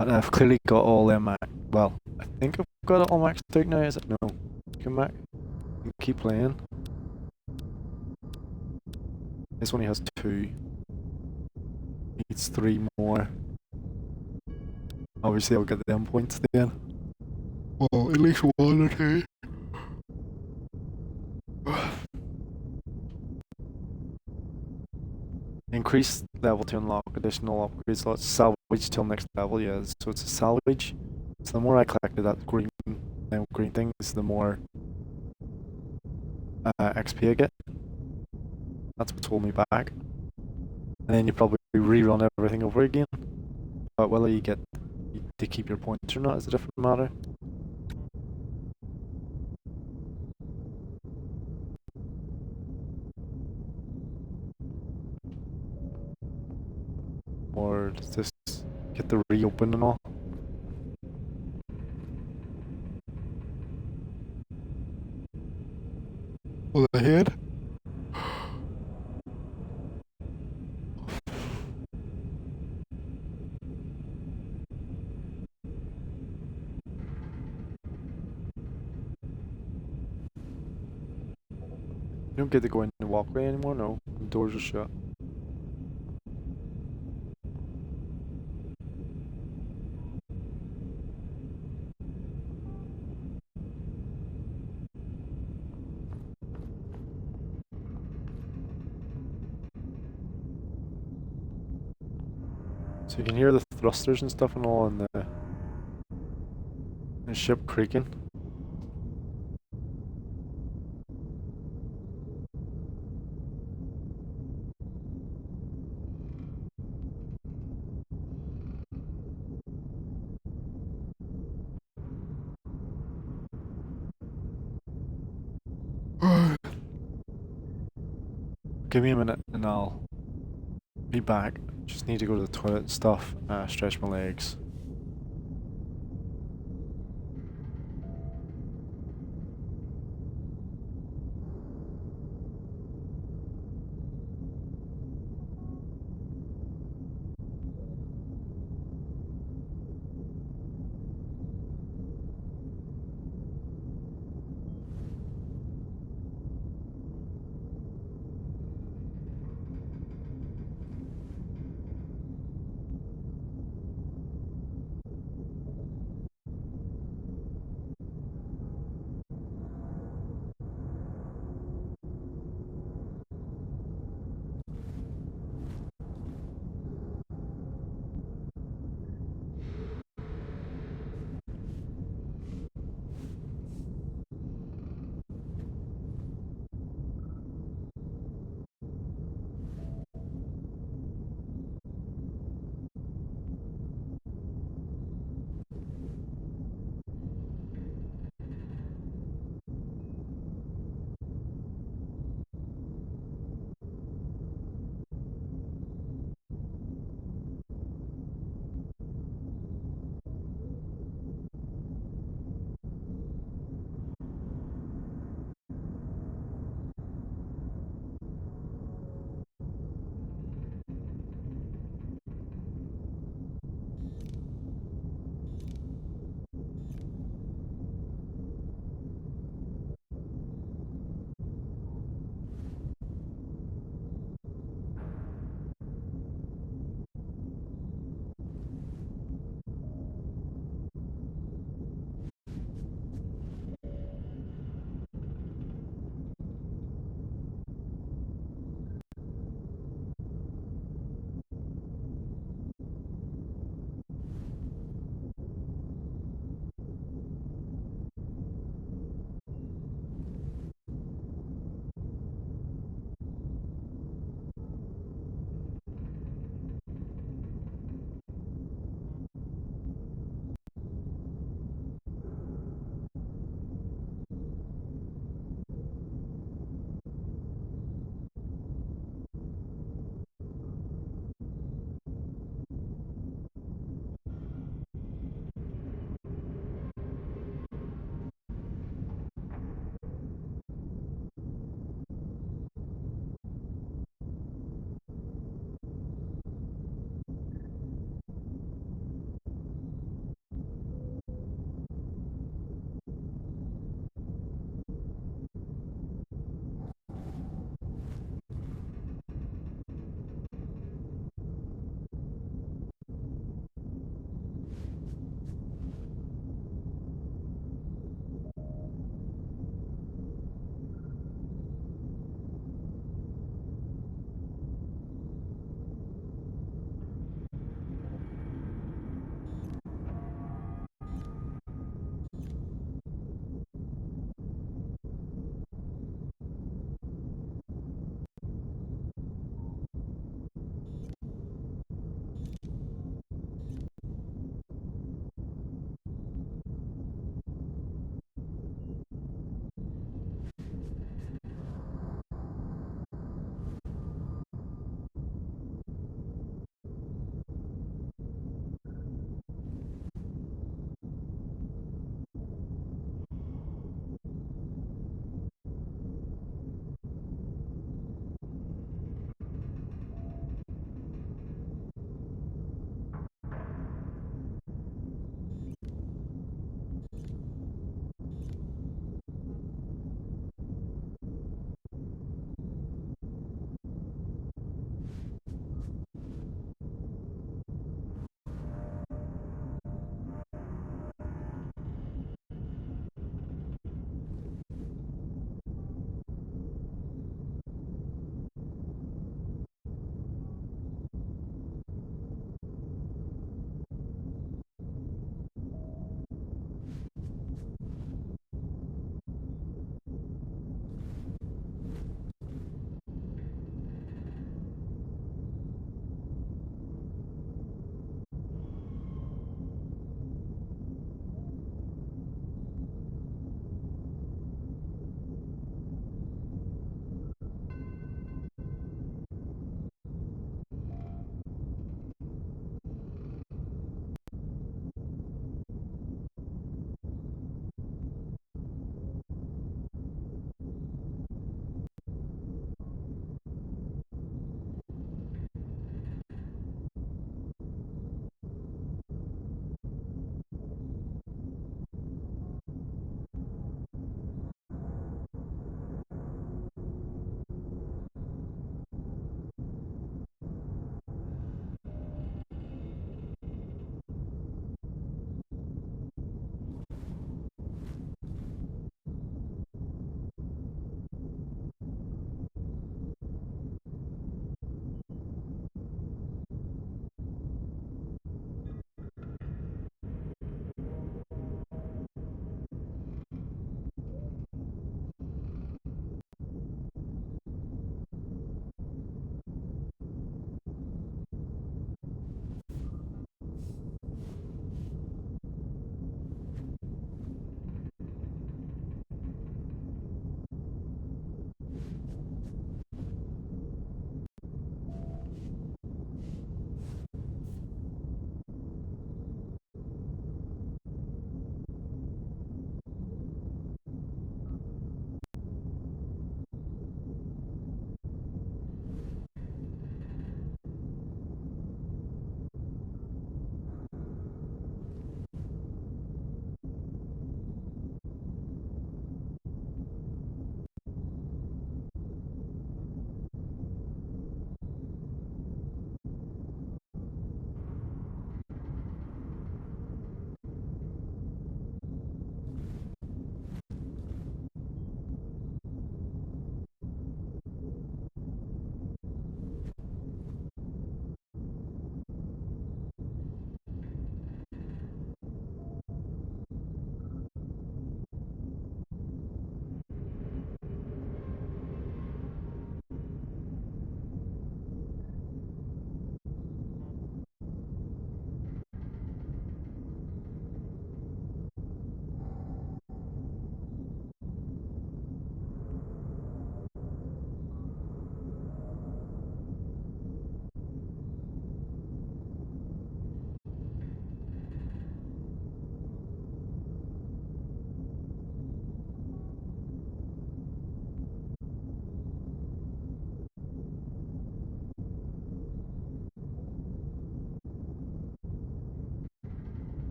And I've clearly got all them, well, I think I've got it all maxed out now, is it? No. Come back. Keep playing. This one has 2. Needs 3 more. Obviously I'll get them points then. Well, at least 1 or 2. Increase level to unlock additional upgrades. So it's salvage till next level, yeah. So it's a salvage. So the more I collected that green things, the more XP I get. That's what's holding me back. And then you probably rerun everything over again. But whether you get to keep your points or not is a different matter. Or does this get the reopen and all? Well, ahead. You don't get to go in the walkway anymore, no. The doors are shut. So you can hear the thrusters and stuff and all in the ship creaking. Give me a minute and I'll be back. Just need to go to the toilet and stuff, stretch my legs.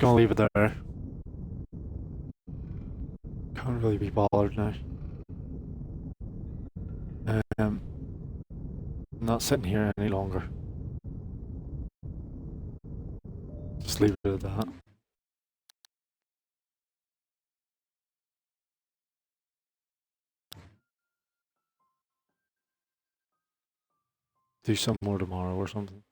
gonna leave it there. Can't really be bothered now. I'm not sitting here any longer. Just leave it at that. Do some more tomorrow or something.